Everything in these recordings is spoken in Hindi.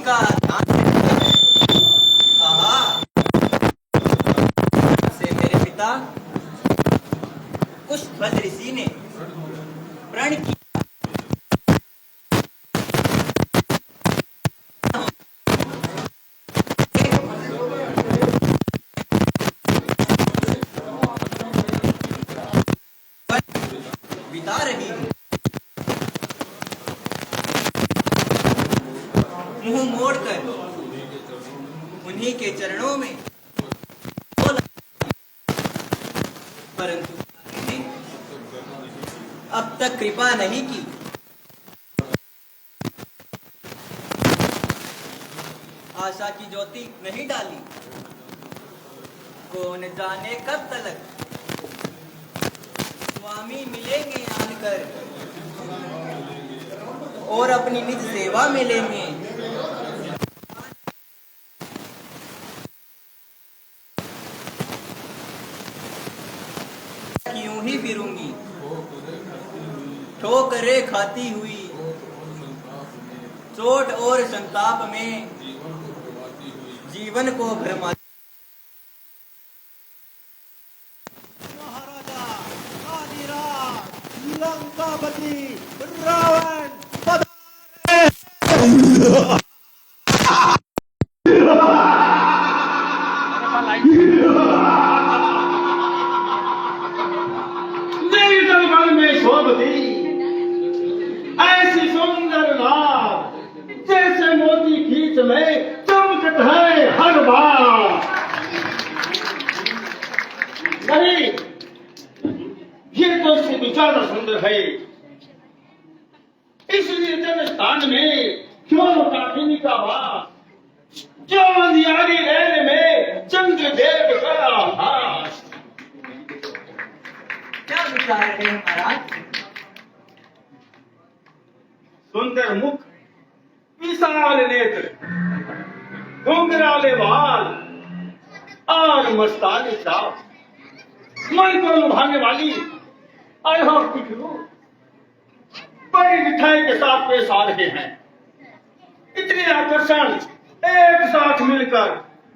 का ध्यान आहा से मेरे पिता कुशध्वज ऋषि ने प्रण किया बिता रही हूँ। मुंह मोड़कर उन्हीं के चरणों में, परंतु अब तक कृपा नहीं की। आशा की ज्योति नहीं डाली। कौन जाने कब तलक स्वामी मिलेंगे आनकर और अपनी निज सेवा में लेंगे। यूं ही फिरूंगी ठोकरे खाती हुई, चोट और संताप में जीवन को भरमा। महाराजा आदिराज लंकापति रावण पधारे। मेरी दरबार में शोभती ऐसी सुंदर नार जैसे मोती खींच में चमकत है हर बार। नहीं, ये तो उससे भी ज्यादा सुंदर है। इसलिए जब स्थान में क्यों काठिनी का वास, क्यों अंधियारी रैन में चंद्रदेव का आभास। क्या विचार है महाराज? सुंदर मुख, विशाल नेत्र, घुंघराले बाल और मस्तानी चाल, मन को लुभाने वाली अनोखी रूप, बड़ी मिठाई के साथ पेश आ रहे हैं। इतने आकर्षण एक साथ मिलकर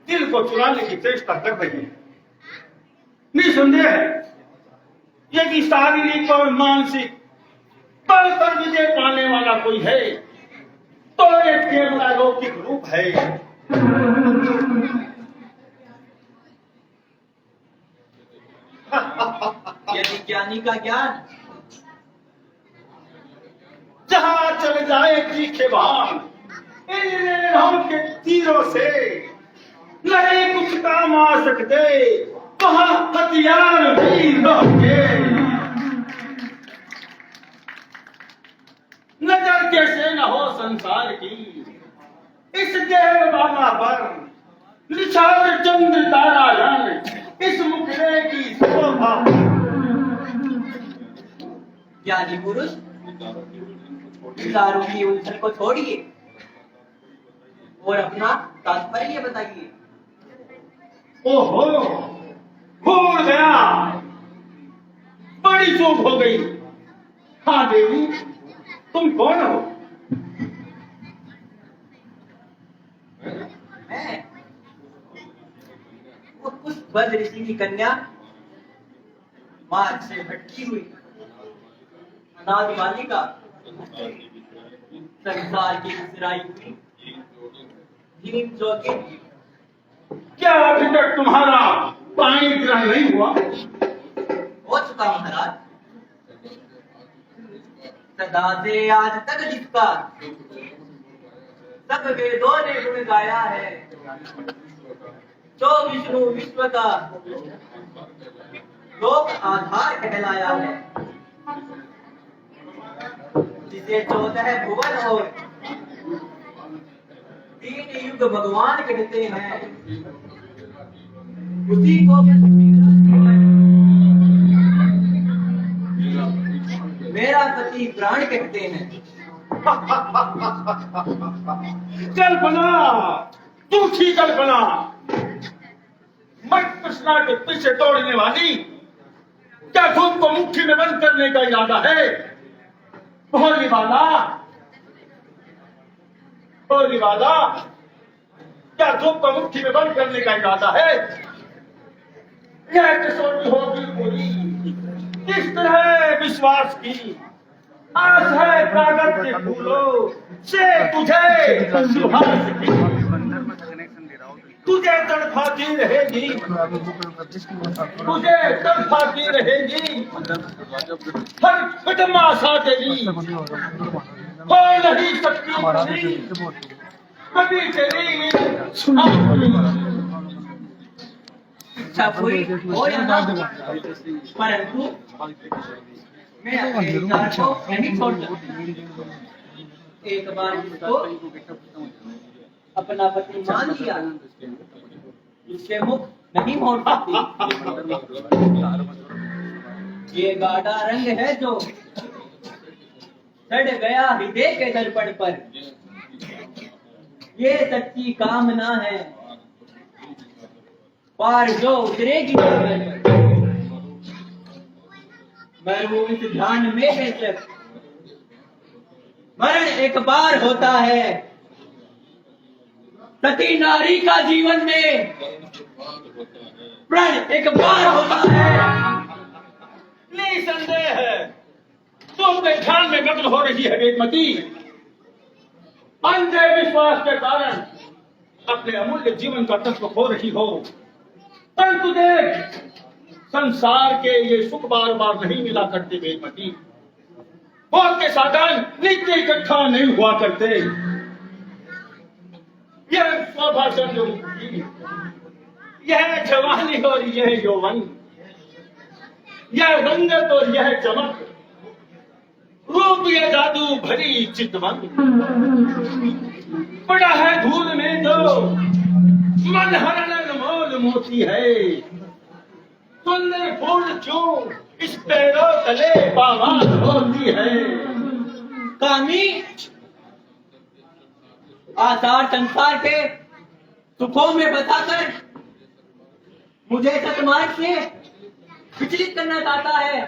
दिल को चुराने की चेष्टा कर रही है। निसंदेह है, यदि शारीरिक और मानसिक बल पर विजय पाने वाला कोई है तो ये केवल अलौकिक रूप है। यदि ज्ञानी का ज्ञान जहां चल जाए तीखे बाण इन रेखाओं के तीरों से नहीं कुछ काम आ सकते, वहां हथियार भी होंगे। नजर कैसे न हो संसार की इस देवबाना पर, निछावर चंद्र तारा रंग इस मुखड़े की शोभा। ज्ञानी पुरुष विचारों की उलझन को छोड़िए और अपना तात्पर्य बताइए। ओहो, भूल गया, बड़ी चूक हो गई। हाँ देवी, तुम कौन हो? मैं वो कुशध्वज ऋषि की कन्या, मार्ग से भटकी हुई अनाथ बालिका, संसार की विसराई हुई धीम ज्योति। क्या अभी तक तुम्हारा पानी ग्रहण नहीं हुआ? हो चुका महाराज, सदा से आज तक जिसका सब वेदों ने गुण गाया है, जो विष्णु विश्व का लोक आधार कहलाया है, जिसे 14 भुवन और 3 युग भगवान कहते हैं, उसी को मेरा पति प्राण कहते हैं। कल्पना, झूठी कल्पना, मत कृष्णा के पीछे दौड़ने वाली, क्या धूप को मुट्ठी में बंद करने का इरादा है? भोली वाला, होली वादा, क्या धूप को मुट्ठी में बंद करने का इरादा है? यह कसौटी होगी पूरी किस तरह विश्वास की आस है कागज के फूलों से तुझे सुहास की। तुझे तड़फाती रहेगी, तुझे तड़फाती रहेगी हर कदम आशा तेरी, हो नहीं सकती कभी तेरी इच्छा पूरी हो या ना हो, परंतु मैं अपने विचार को नहीं छोड़ सकती। एक बार जिसको अपना पति मान लिया, उसके मुख नहीं मोड़ सकती। ये गाढ़ा रंग है जो चढ़ गया हृदय के दर्पण पर, ये सच्ची कामना है पार जो उतरेगी मरू इस ध्यान में बेशक, मरण एक बार होता है सती नारी का जीवन में, प्रण एक बार होता है। निसंदेह है तो अपने ध्यान में मग्न हो रही है वेदमती, अंधे विश्वास के कारण अपने अमूल्य जीवन का तत्व खो रही हो। परंतु देख, संसार के ये सुख बार बार नहीं मिला करते वेदमती, भोग के साधन नित्य इकट्ठा नहीं हुआ करते। यह शोभा चंद्रमुखी, यह जवानी और यह यौवन, यह रंगत और यह चमक, रूप ये जादू भरी चितवन, पड़ा है धूल में जो मन हरण मोल मोती है, सुंदर फूल क्यों इस पैरों तले पावान होती है। कामी आसार संसार के सुखों में बसाकर मुझे सतमार्ग से विचलित करना चाहता है,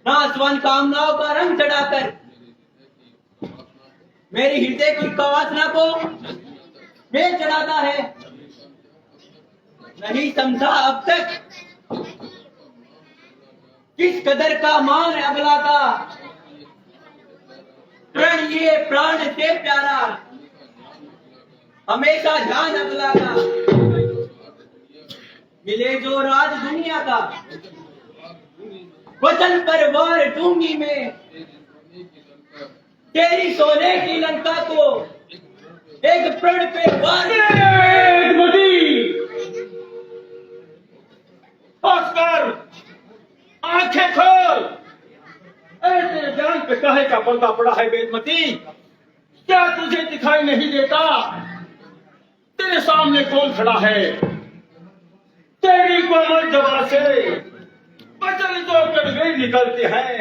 नासवान कामनाओं का रंग चढ़ाकर मेरी हृदय की वासना को बेच चढ़ाता है। नहीं समझा अब तक किस कदर का मान है अगला का, प्रण ये प्राण से प्यारा, हमेशा ध्यान अगला का, मिले जो राज दुनिया का, वचन पर वार दूंगी मैं, तेरी सोने की लंका को एक प्रण पे वार। भास्कर, आंखें खोल, तेरे जान पे काहे का पर्दा पड़ा है वेदमती? क्या तुझे दिखाई नहीं देता तेरे सामने कौन खड़ा है? तेरी कोमल जवा से बचन जो कड़वे निकलते हैं,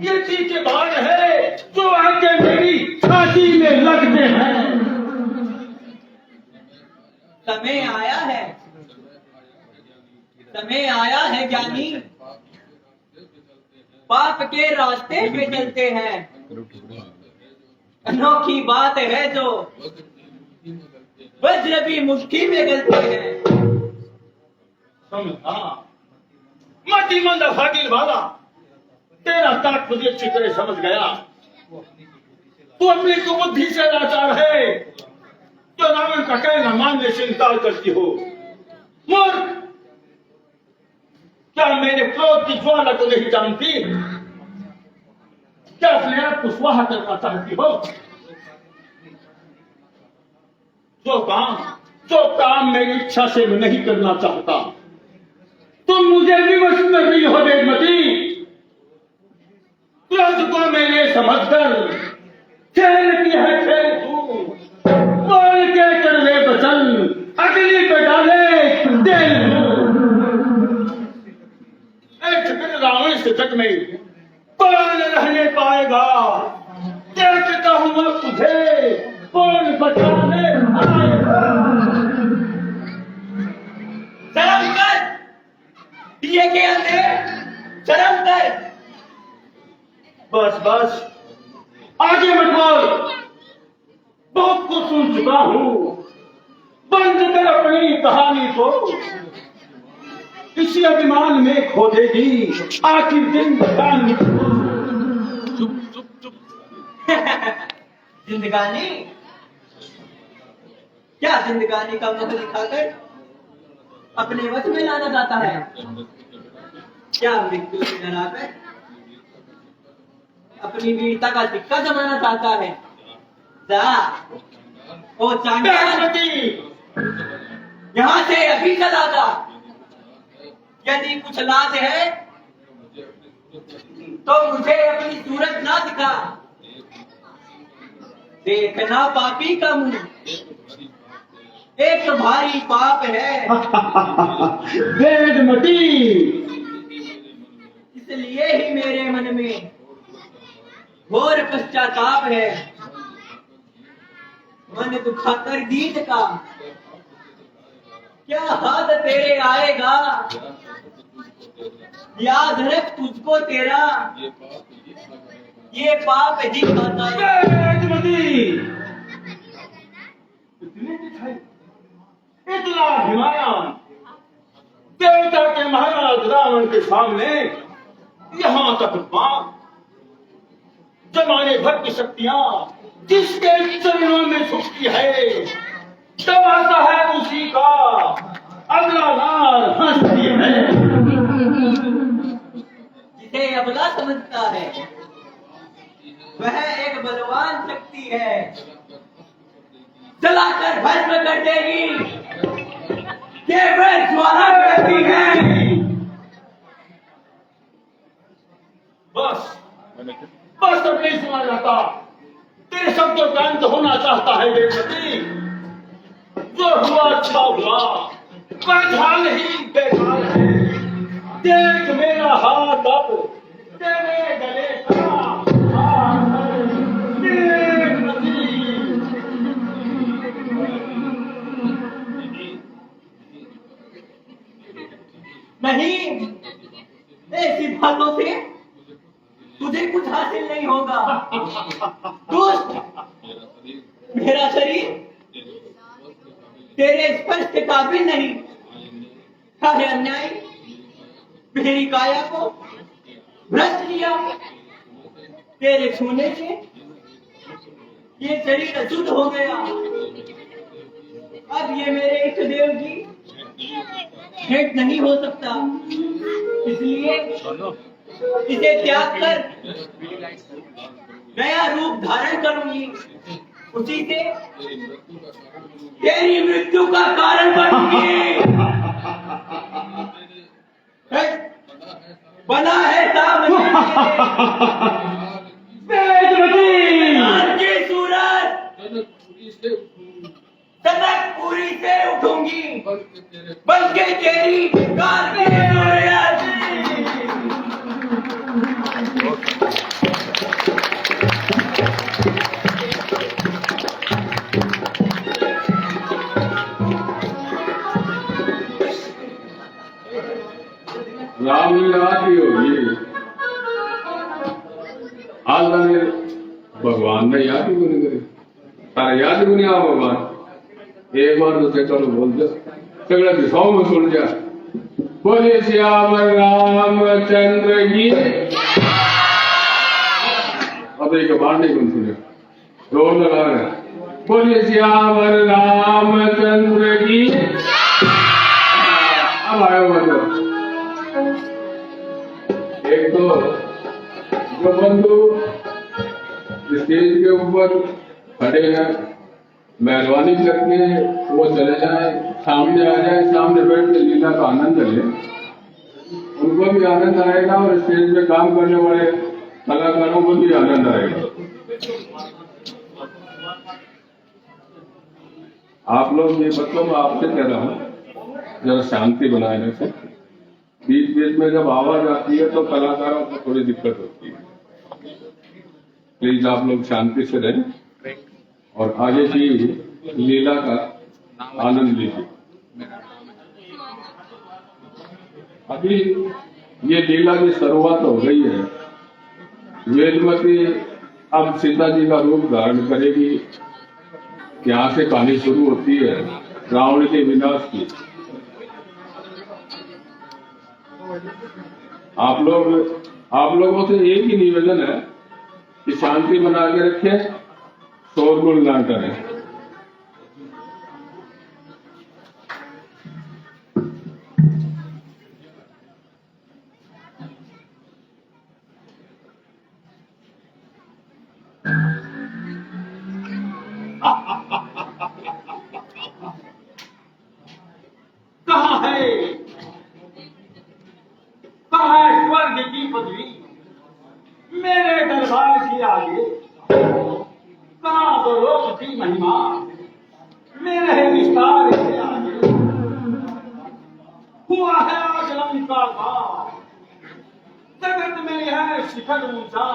ये तीखे बाण है जो आके मेरी छाती में लगते हैं। समय आया है, समय आया है ज्ञानी, पाप के रास्ते पे चलते हैं। अनोखी बात है जो वज्र भी मुट्ठी में गलते हैं। समझा मती मंद भागिल वाला, तेरा ताक मुझे अच्छी तरह समझ गया। तू अपनी कुबुद्धि से लाचार है जो रावण का कहना मानने से इनकार करती हो। मूर्ख, क्या मेरे क्रोध की ज्वाला को नहीं जानती? क्या अपने आप को स्वाहा करना चाहती हो? जो काम मेरी इच्छा से मैं नहीं करना चाहता, तुम मुझे विवश कर रही हो वेदमती। क्रोध को मैंने समझकर खेल की है खेल तू, बोल के करवे बचन अगली पे डाले दिल। रावण से तक में कौन रहने पाएगा? देखता हूं मैं तुझे कौन बचाने आएगा। शर्म कर, दिए के अंधे, शर्म कर। बस बस, आगे मत बोल। चुका हूँ। बंद कर अपनी कहानी को, इसी अभिमान में खो देगी आखिर जिंदगानी। चुप चुप चुप। जिंदगानी? क्या जिंदगानी का मुख दिखाकर अपने वश में लाना चाहता है? क्या मृत्यु से डराकर अपनी वीरता का सिक्का जमाना चाहता है? जा ओ चांडाल, यहाँ से अभी चला जा। यदि कुछ लाज है तो मुझे अपनी सूरत ना दिखा। देखना पापी का मुंह एक भारी पाप है। वेदमती, इसलिए ही मेरे मन में घोर पश्चाताप है। मन दुखाकर दीन का क्या हाथ तेरे आएगा। याद रख तुझको तेरा ये पाप ही खाता है। इतना अभिमान देवता के महाराज रावण के सामने, यहाँ तक बात जमाने भर की शक्तियां जिसके चरणों में झुकती है, दबाता है उसी का अगला नार हंसती है। जिसे अबला समझता है वह एक बलवान शक्ति है, जलाकर भस्म कर देगी। केवल ज्वाला करती है। बस बस अब नहीं सुना जाता, तेरे शब्दों का अंत होना चाहता है देवती। जो हुआ अच्छा हुआ, बदहाल ही बेकार है। देख मेरा हाथ अब तेरे गले का हाथ है। देवती, नहीं, ऐसी बातों से तुझे कुछ हासिल नहीं होगा। दुष्ट, मेरा शरीर तेरे स्पर्श के काबिल नहीं। है अन्याय, मेरी काया को भ्रष्ट किया। तेरे छूने से ये शरीर अशुद्ध हो गया। अब ये मेरे इष्ट देव की भेंट नहीं हो सकता, इसलिए इसे त्याग कर नया रूप धारण करूंगी। उसी से तेरी मृत्यु का कारण बनूंगी। बना है सामने की सूरत, टनकपुरी से उठूंगी, बल्कि तेरी कार की सूरत। रामलीला की होगी आज मैंने भगवान ने याद ही नहीं करे, तारा याद ही नहीं आ भगवान। एक बार तो चलो बोल दो, सगड़ा दिशाओं में सुन जा। बोले श्याम रामचंद्र की। अब एक बार नहीं बन सुने, जोर लगा रहे। बोले श्याम रामचंद्र की। अब आयो मतलब एक तो जो बंधु स्टेज के ऊपर खड़े हैं, मेहरबानी करके वो चले जाए, सामने आ जाए, सामने बैठ के लीला का आनंद ले। उनको भी आनंद आएगा और स्टेज पे काम करने वाले कलाकारों को भी आनंद आएगा। आप लोग ये मतलब आपसे कह रहा हूँ, जरा शांति बनाए रखें। बीच बीच में जब आवाज आती है तो कलाकारों को थोड़ी दिक्कत होती है। प्लीज आप लोग शांति से रहें और आगे की लीला का आनंद लीजिए। अभी ये लीला की शुरुआत हो गई है। वेदमती अब सीता जी का रूप धारण करेगी। यहाँ से कहानी शुरू होती है रावण के विनाश की। आप लोगों से एक ही निवेदन है कि शांति बना के रखें, शोरगुल ना करें। कहाँ है स्वर्ग की पदवी मेरे दरबार के आगे? कहाँ तो लोक की महिमा मेरे विस्तार के आगे? हुआ है आज लंका का, जगत में है शिखर ऊंचा।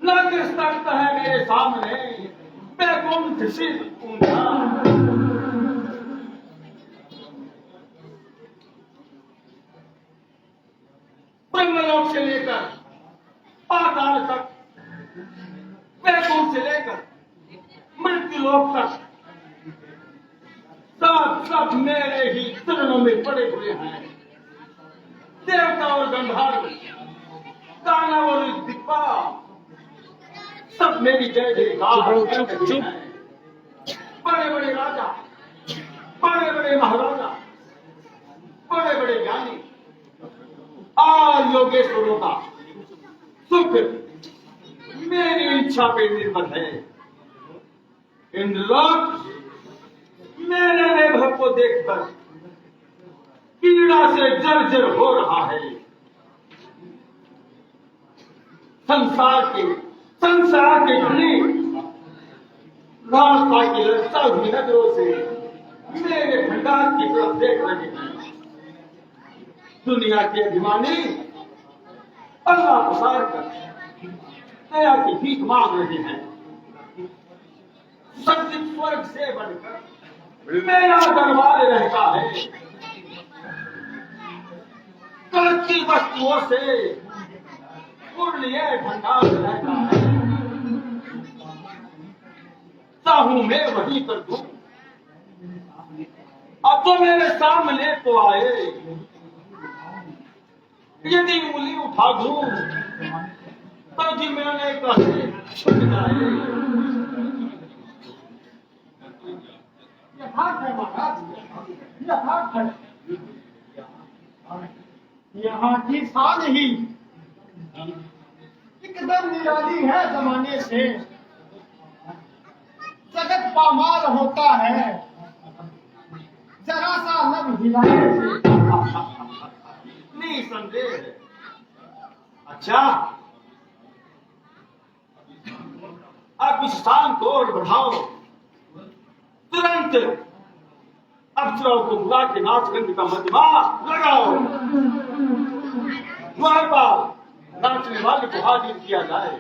लग सकता है मेरे सामने बैकुंठ से ऊंचा। ब्रह्मलोक से लेकर पाताल तक, बैकुंठ से लेकर मृत्युलोक तक, सब मेरे ही चरणों में पड़े हुए हैं। देवता और गंधर्व, दानव और दिक्पाल, सब मेरी जय जयकार। बड़े बड़े राजा, बड़े बड़े महाराजा, बड़े बड़े ज्ञानी और योगेश्वरों का सुख मेरी इच्छा पे निर्भर है। इंद्रलोक मेरे वैभव को देखकर पीड़ा से जर्जर हो रहा है। संसार के घने रास्ता की लज्जा हुई नजरों से मेरे भंडार की तरफ देख रहे हैं। दुनिया के अभिमानी अल्लाह पसार कर दया की भीख मांग रहे हैं। सच्चित स्वर्ग से बढ़कर मेरा दरबार रहता है। कच्ची वस्तुओं से पूर्ण भंडार रहता है। चाहूं मैं वही कर दूं। अब तो मेरे सामने तो आए, यदि उंगली उठा दूं तो जी मैंने कहे छुट जाए। यथार्थ है महाराज, यथार्थ है। यहाँ की शान ही एकदम निराली है जमाने से। जगत पामार होता है जरा सा लब हिलाने से। निसंदेह। अच्छा, अब इस स्थान को और बढ़ाओ। तुरंत अप्सराओं को बुला के नाचगंध का मजमा लगाओ। द्वारपाल नाचने वाले को हाजिर किया जाए।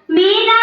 मेरा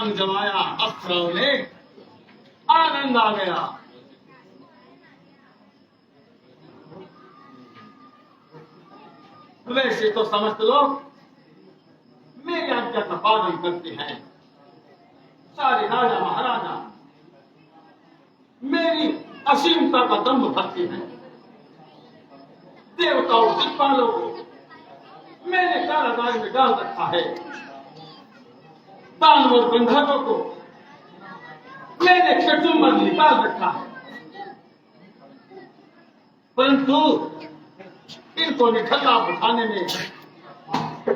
रंग जमाया अप्सराओं ने, आनंद आ गया। वैसे तो समस्त लोग मेरी आज्ञा का पालन करते हैं, सारे राजा महाराजा मेरी असीमता का दम्भ भरते हैं। देवताओं दिक्पालों को मैंने कारागार में डाल रखा है, दानवर गंधर्वों को मैंने चटुम्बर में निकाल रखा है, परंतु इनको निठल्ला बिठाने में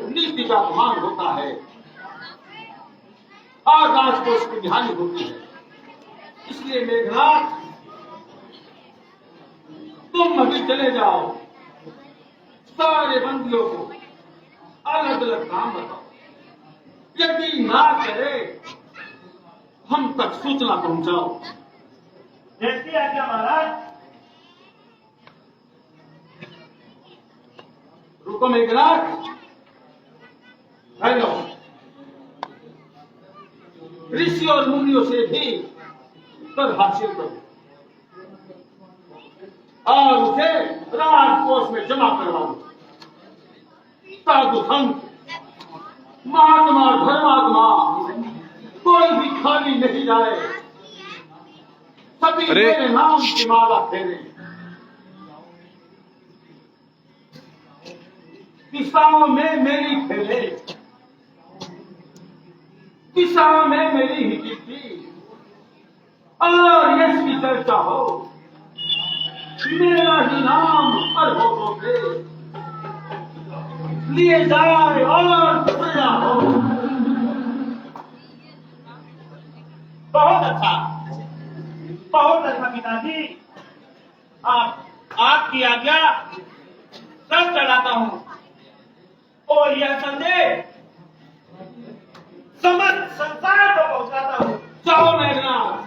नीति का अपमान होता है, आकाश को उसकी हानि होती है। इसलिए मेघनाथ, तुम अभी चले जाओ, सारे बंदियों को अलग अलग काम बताओ, यदि ना करे हम तक सूचना पहुंचाओ। जैसी आज्ञा महाराज। रुको मेघनाथ, हेलो, ऋषि और मुनियों से भी कर हासिल करो और उसे राजकोष में जमा करवाओ, साधु संत, महात्मा, धर्मात्मा कोई भी खाली नहीं जाए, सभी मेरे नाम की माला फेरे। दिशाओं में मेरी फेरे, दिशाओं में मेरी ही कीर्ति और यश की चर्चा हो, मेरा ही नाम हर होठों पे लिए जाए और प्रजा हो। बहुत अच्छा, बहुत अच्छा पिताजी। आपकी आज्ञा सब चलाता हूँ और यह संदेश समस्त संसार को पहुंचाता हूँ। जाओ मेघनाथ।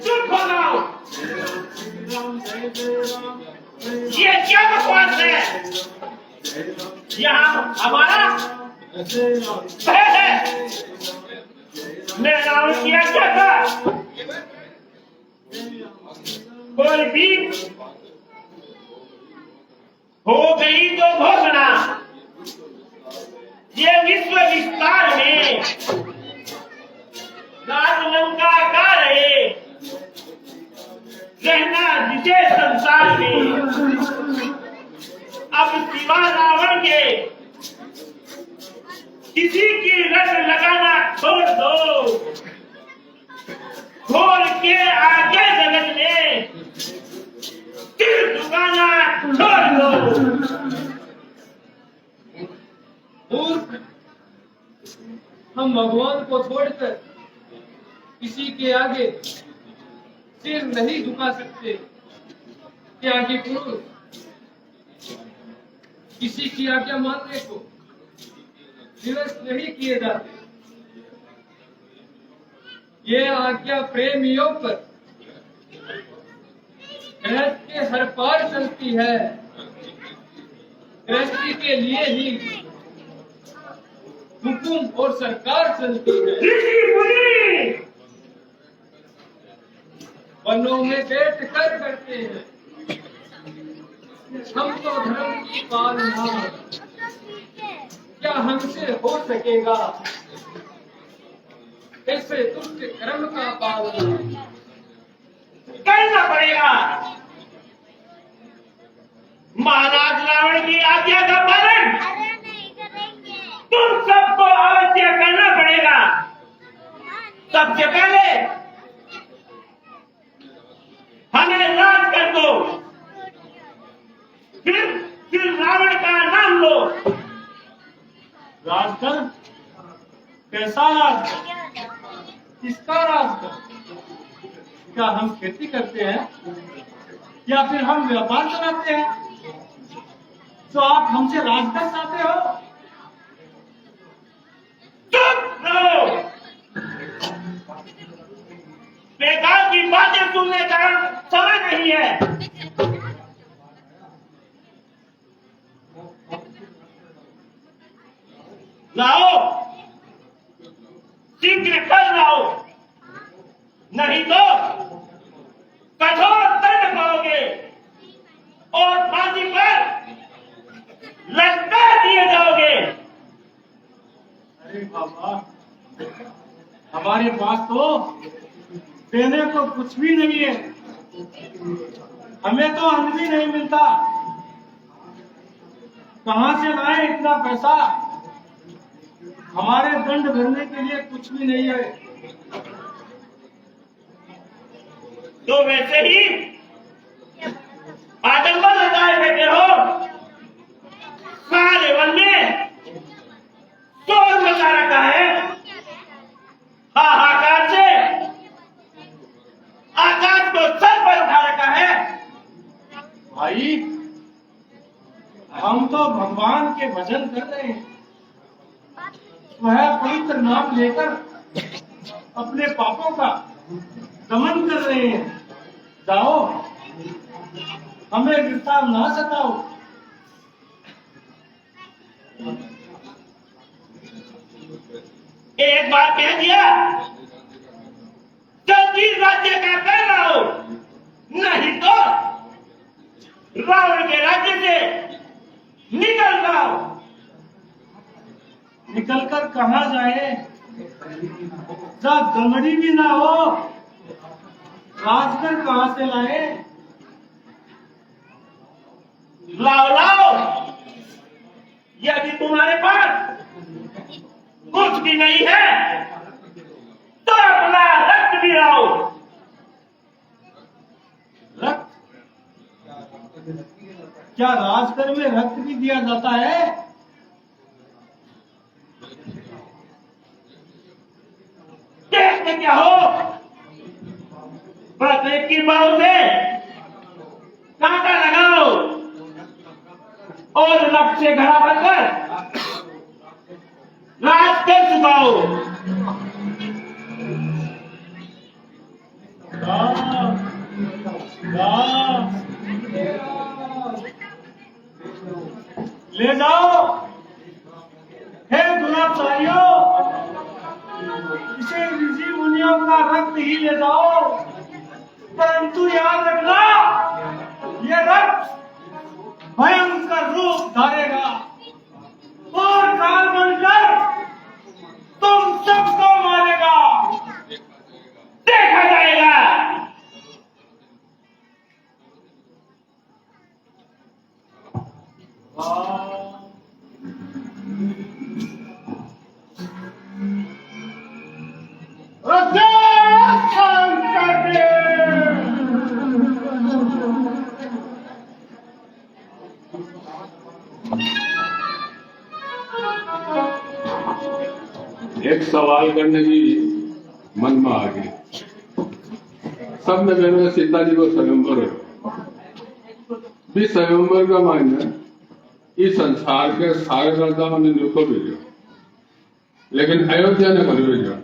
चुप हो जाओ। ये क्या बकवास है? यहाँ हमारा है। मैं रावण किया क्या था? कोई भी हो गई तो भोगना। ये विश्व विस्तार में राज लंका का रहे, रहना जिसे संसार में। अब सिवा रावण के किसी की रट लगाना छोड़ दो, खोल के आगे जगत में सिर झुकाना छोड़ दो। मूर्ख, हम भगवान को छोड़कर किसी के आगे सिर नहीं झुका सकते। त्यागी पुरुष किसी की आज्ञा मानने को विवश नहीं किए जाते। ये आज्ञा प्रेमियों पर गृहस्थ के हर पार चलती है। गृहस्थी के लिए ही हुकुम और सरकार चलती है। ऋषि मुनि वनों में बैठ कर करते हैं। हम तो धर्म की पालना क्या हमसे हो सकेगा, ऐसे दुष्ट कर्म का पालना करना पड़ेगा। महाराज रावण की आज्ञा का पालन तुम सबको अवश्य करना पड़ेगा। सबसे पहले हमें राज कर दो, फिर रावण का नाम लो। राज कर? कैसा राज कर? किसका राज कर? क्या हम खेती करते हैं या फिर हम व्यापार चलाते हैं तो आप हमसे राजकर चाहते हो? चुप रहो, बेकार की बातें सुनने का समय नहीं है। लाओ, शीघ्र कर लाओ, नहीं तो कठोर दंड पाओगे और फांसी पर लटका दिए जाओगे। अरे बाबा, हमारे पास तो देने को कुछ भी नहीं है, हमें तो अन्न भी नहीं मिलता, कहाँ से लाए इतना पैसा? हमारे दंड भरने के लिए कुछ भी नहीं है। तो वैसे ही आडंबर लगाए बैठे हो, सारे वन में शोर मचा रखा है, हाहाकार से आकाश को सर पर उठा रखा है। भाई, हम तो भगवान के भजन कर रहे हैं, वह पवित्र नाम लेकर अपने पापों का दमन कर रहे हैं। जाओ, हमें विस्तार ना सताओ। एक बार कह दिया, जल्दी राज्य का कर लाओ, नहीं तो रावण के राज्य से निकल जाओ। निकलकर कहाँ जाए? जहाँ गंगड़ी भी ना हो, राजकर कहाँ से लाए? लाओ लाओ, यदि तुम्हारे पास कुछ भी नहीं है तो अपना रक्त भी लाओ। रक्त? क्या राजकर में रक्त भी दिया जाता है? देखते क्या हो, प्रत्येक की बाहों से कांटा लगाओ और रक्त से घड़ा भरकर राज कर चुकाओ। ले जाओ, हे दुराचारियों, इसे ऋषि मुनियों का रक्त ही ले जाओ, परंतु याद रखना, ये रक्त भयंकर रूप धारेगा और काल बनकर तुम सबको मारेगा। देखा जाएगा। एक सवाल करने की मन में आ गई। सबने कहना सीता जी को स्वयंवर है, भी स्वयंवर का मायने इस संसार के सारे राजाओं ने नुको भेजो, लेकिन अयोध्या ने घर भेजो।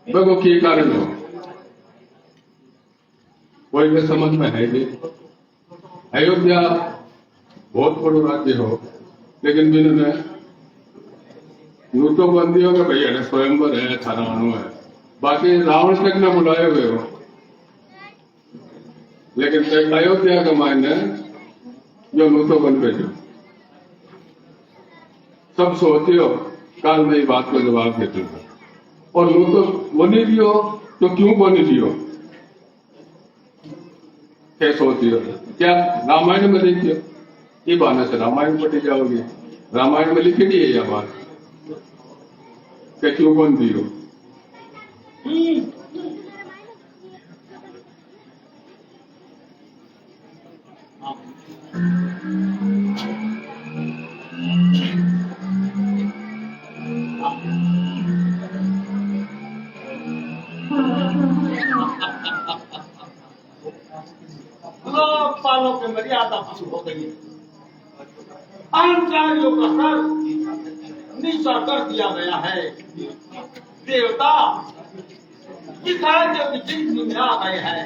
देखो की कारण हो, कोई के समझ में है नहीं। अयोध्या बहुत बड़ो राज्य हो, लेकिन इन्होंने यूं तो बंदी हो कि भैया स्वयंवर है, थानानो है, बाकी रावण तक न बुलाए हुए हो, लेकिन अयोध्या का मायने जो नू तो बन भेजो। सब सोचते हो काल में बात को जवाब देते हो, और नू तो बनी दियो तो क्यों बनी दियो, क्या सोचती हो? क्या रामायण में देखियो, ये बहाने से रामायण पढ़ी जाओगे, रामायण में लिखी दी है यह बात, क्या क्यों बन दियो? लोकपालों की मर्यादा भंग हो गई है, अहंकारियों का सर नीचा कर दिया गया है। देवता इस राज्य की जिंदगी में आ गए हैं,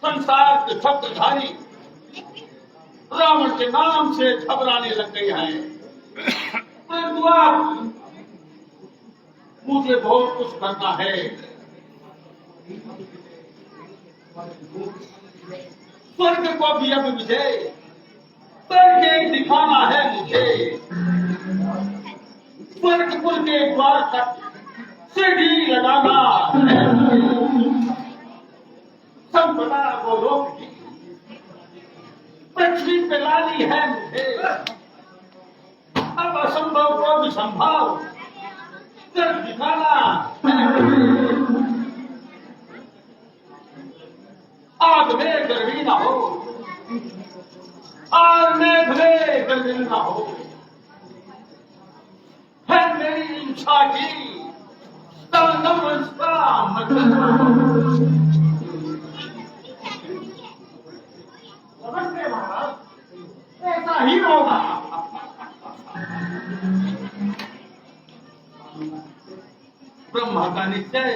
संसार के शब्दधारी रावण के नाम से घबराने लग गए हैं। परंतु आप मुझे बहुत कुछ करना है, स्वर्ग को भी अब विजय करके दिखाना है मुझे। स्वर्गपुर के द्वार तक सीढ़ी लगाना है, संपदा को रोक दी, पृथ्वी पे लानी है मुझे। अब असंभव को भी संभव कर दिखाना है। आग में गर्मी ना हो, आग में भले गर्मी ना हो, है मेरी इच्छा की नमस्ते महाराज, ऐसा ही होगा। ब्रह्मा का निश्चय,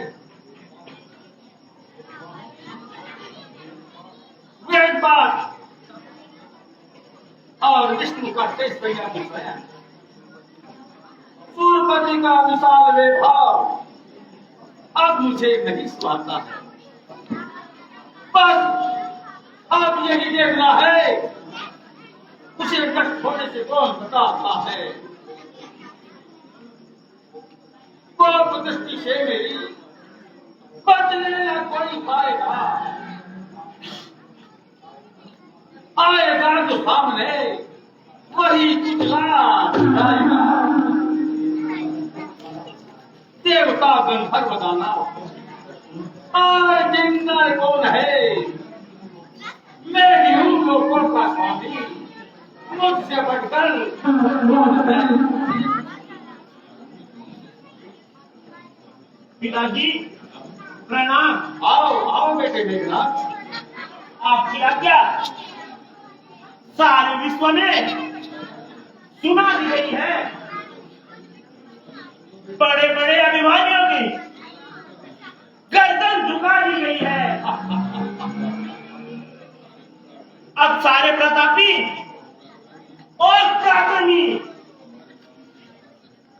वेदपाठ और विष्णु का तेज पैया है, सूर्यपति का विशाल वैभव अब मुझे नहीं सुहाता है। बस अब यही देखना है उसे कष्ट होने से कौन बचाता है। कोप दृष्टि से मेरी बचने न कोई पाएगा, आएगा जो सामने वही कुचला जाएगा। देवता गंधर्व गाना और जिंदर कौन है, मैं ही हूँ लोगों का स्वामी, मुझसे बढ़कर कौन है। पिताजी प्रणाम। आओ आओ बेटे मेघनाथ, आपकी आज्ञा। सारे विश्व में सुना दी गई है, बड़े बड़े अभिमानियों की गर्दन झुका दी गई है। अब सारे प्रतापी और पराक्रमी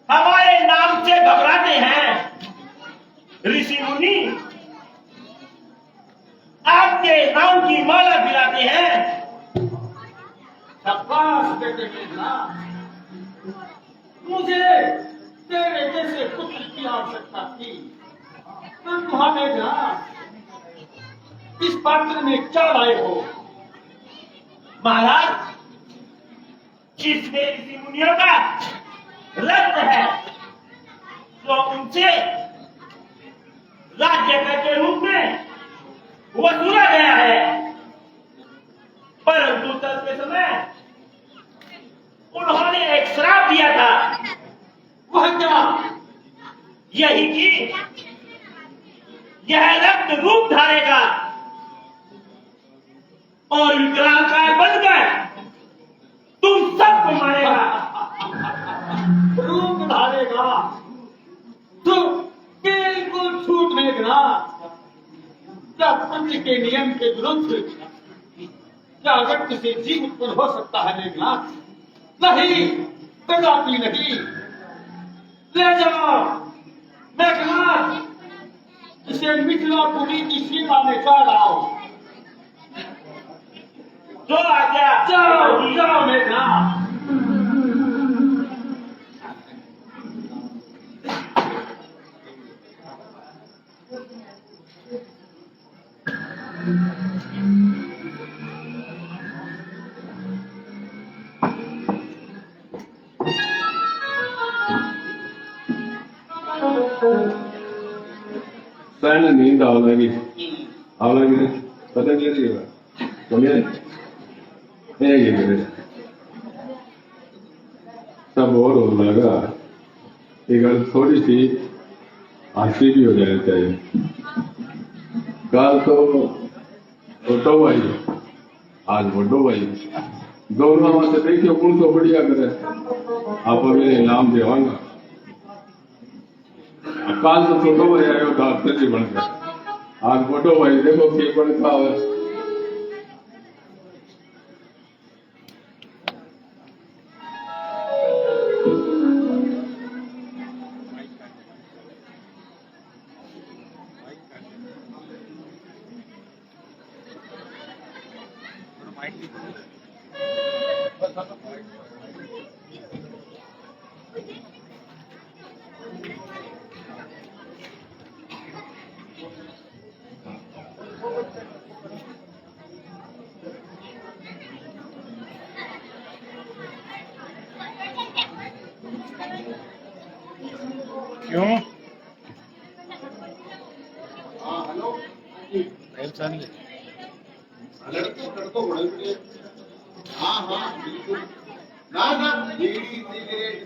हमारे नाम से घबराते हैं। ऋषि मुनि आपके नाम की माला गिराते हैं। शाबाश बेटे मेघनाथ, मुझे तेरे जैसे पुत्र की आवश्यकता थी, परंतु हाँ मेघनाथ, इस पात्र में क्या लाए हो? महाराज, इसमें ऋषि मुनियों का रक्त है, तो उनसे राज्य कर के रूप में वसूला गया है। परंतु चलते समय उन्होंने एक श्राप दिया था। वह क्या? यही कि यह रक्त रूप धारेगा और विकरालकाय बनकर तुम सबको मारेगा। रूप धारेगा तो बिल्कुल छूट मेघनाथ। क्या पंच के नियम के विरुद्ध क्या रक्त से जीव उत्पन्न हो सकता है मेघनाथ? नहीं, कदापि नहीं। ले जाओ मेघनाथ, इसे मिथिलापुरी की सीमा में चढ़ आओ। जो आ गया। जाओ जाओ मेघनाथ। सैन नींद आवलागी पता नहीं रहेगा बोलिए ये करे सब और हो लगा ये गल थोड़ी सी हंसी भी हो जानी चाहिए। कल तो छोटो भाई आज बड़ो भाई दोनों से देखियो कौन तो बढ़िया करे आप मेरे इनाम देवांगा। काल तो छोटो भाई आयो डॉक्टर जी बनकर आज बड़ो भाई देखो के बनता है। क्यों? लड़को बड़े बड़े हाँ बिल्कुल ना बीड़ी सिगरेट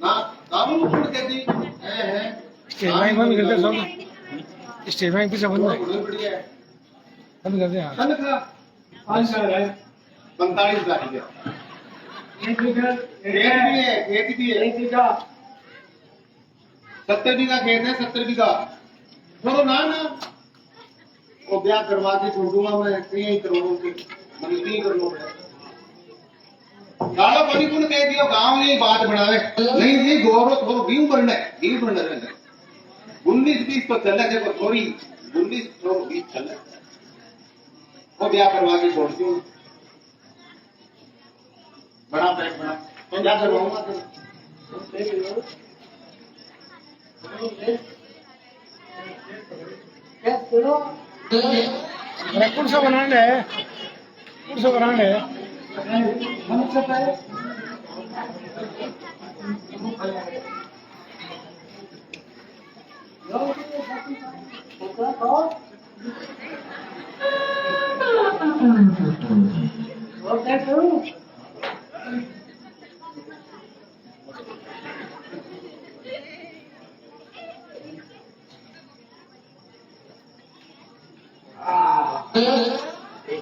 ना दारू छोड़ के दी है स्टेज माइक बंद कर दे सब। स्टेज माइक पीछे बंद है। बढ़िया है। बंद कर दे यार। तनख्वाह आज का है 45,000 है। एक फिगर खेत भी है एक बीघा 70 बीघा खेत है 70 बीघा छोड़ो ना वो ब्याह करवा के छोड़ दूंगा मैं 3 करोड़ के मतलब 3 करोड़ गालो पानी कौन कह दियो गांव ने बात बढ़ावे नहीं गौरव थोड़ा व्यू बढ़ना है 19-20 तो चल देखो थोड़ी 19-20 चल वो ब्याह करवा के छोड़ दूं बड़ा पैक बड़ा तो क्या करवाऊंगा कुर्सा बनाने है हम सब है।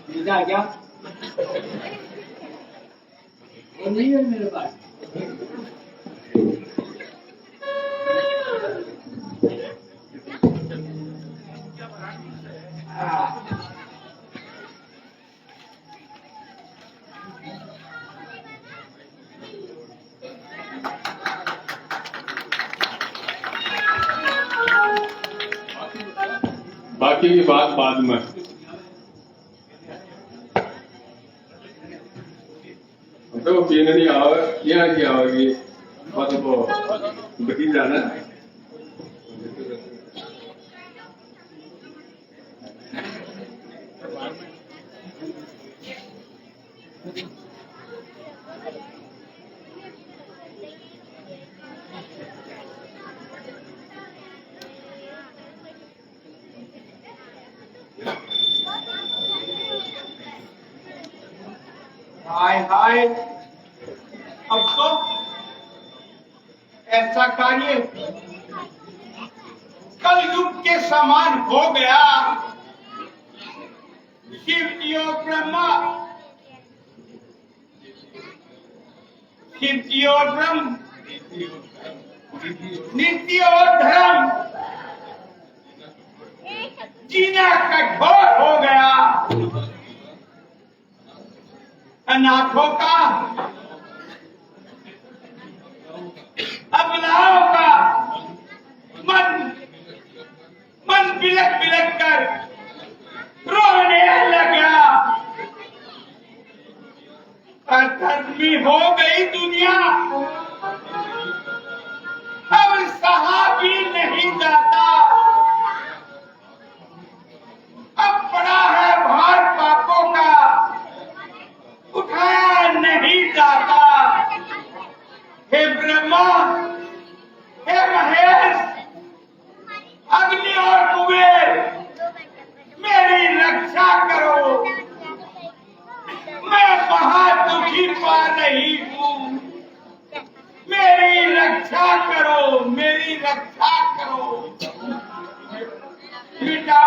बीघा क्या वो नहीं है मेरे पास। बाकी की बात बाद में तो पीने नहीं आओ क्या होगी बस वो बकी जाना हाय अब तो ऐसा कार्य कलयुग के समान हो गया। शिवजियो ब्रह्मा शिवजियो ब्रह्म नित्य और धर्म जीना कठोर हो गया। अनाथों का अबलाओं का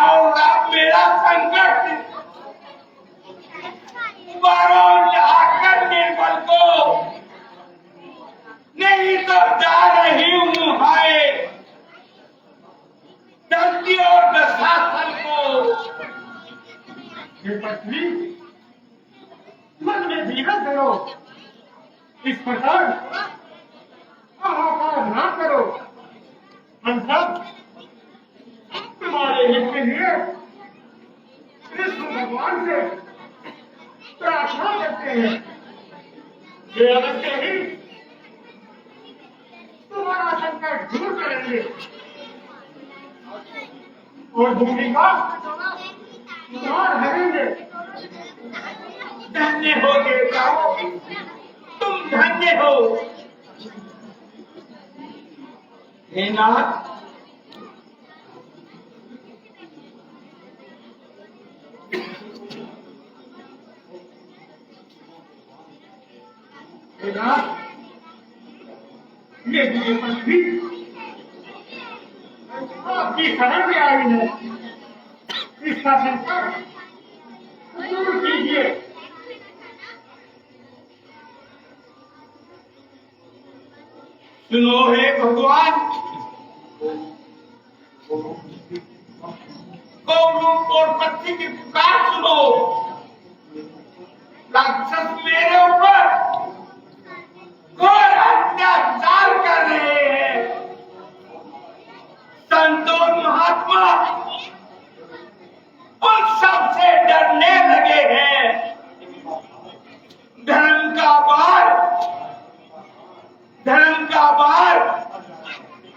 होगा मेरा संकट, उबारो लाकर निर्बल को, नहीं तो जा रही हूँ हाय धरती और दशासन को। ये पत्नी मन में धीरज धरो, इस प्रकार हाहाकार ना करो। हम सब तुम्हारे हित के लिए कृष्ण भगवान से प्रार्थना करते हैं कि अवश्य ही तुम्हारा संकट दूर करेंगे और भूमि का उद्धार करेंगे। धन्य हो देवताओं, तुम धन्य हो। हे नाथ, ये पृथ्वी आपकी शरण में आई है, इसका संकट दूर कीजिए। सुनो हे भगवान, गौरूप और पत्नी की पुकार सुनो। राक्षस मेरे ऊपर घोर अत्याचार कर रहे हैं। संतों महात्मा उन सबसे डरने लगे हैं। धर्म का भार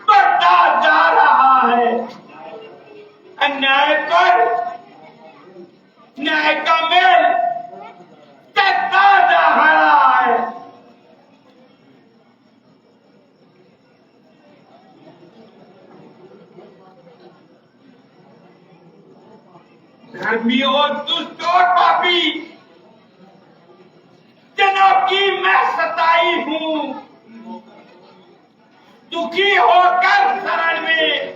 बढ़ता जा रहा है। अन्याय पर न्याय का मेल चलता जा रहा है। धर्मी और दुष्ट और पापी जनों की मैं सताई हूँ। दुखी होकर शरण में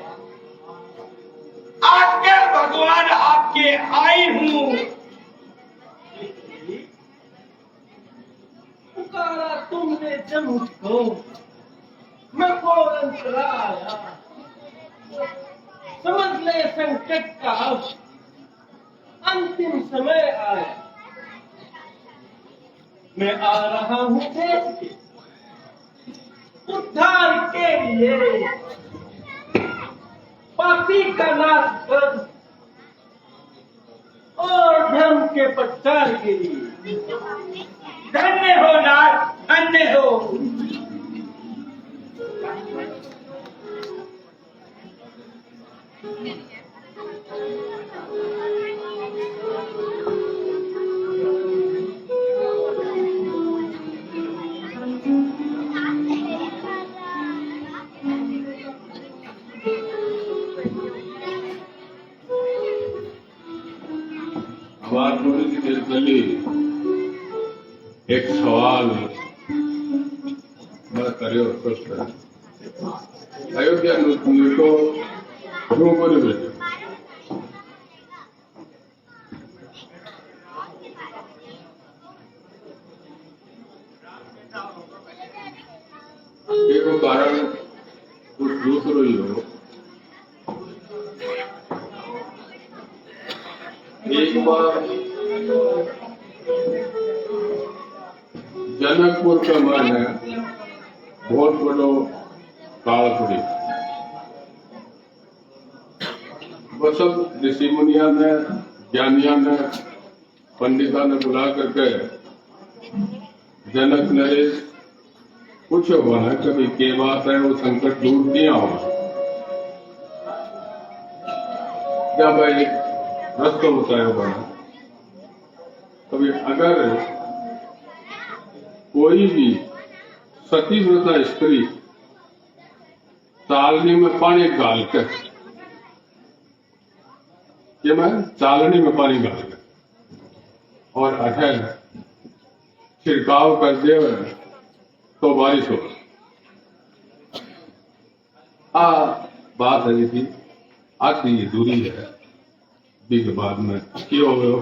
आकर भगवान आपके आई हूँ। पुकारा तुमने जब मुझको, मैं फौरन चला आया। समझ ले संकट का अंतिम समय आया। मैं आ रहा हूँ देश के उद्धार के लिए, पापी का नाश कर और धर्म के प्रचार के लिए। धन्य हो नाथ, धन्य हो। हमारे थोड़ी सी देर पहले एक सवाल मैं કર્યો પ્રશ્ન અયોધ્યા લોકો શું કરી બેઠો એનું કારણ कुछ दूसरो ही हो। एक बार जनकपुर का मन है बहुत बड़ो काल पड़ी। वो सब ऋषि मुनिया ने, ज्ञानिया ने, पंडिता ने बुला करके जनक नरेश पूछो बना कभी के बात है वो संकट दूर किया हो क्या भाई रस्तो बताया बना। कभी अगर कोई भी सतीव्रता स्त्री चालनी में पानी डाल कर ये मैं चालनी में पानी डाल कर और अठल छिड़काव कर दे तो बारिश हो। बात है थी आज की ये दूरी है ठीक है, बाद में क्यों हो गए हो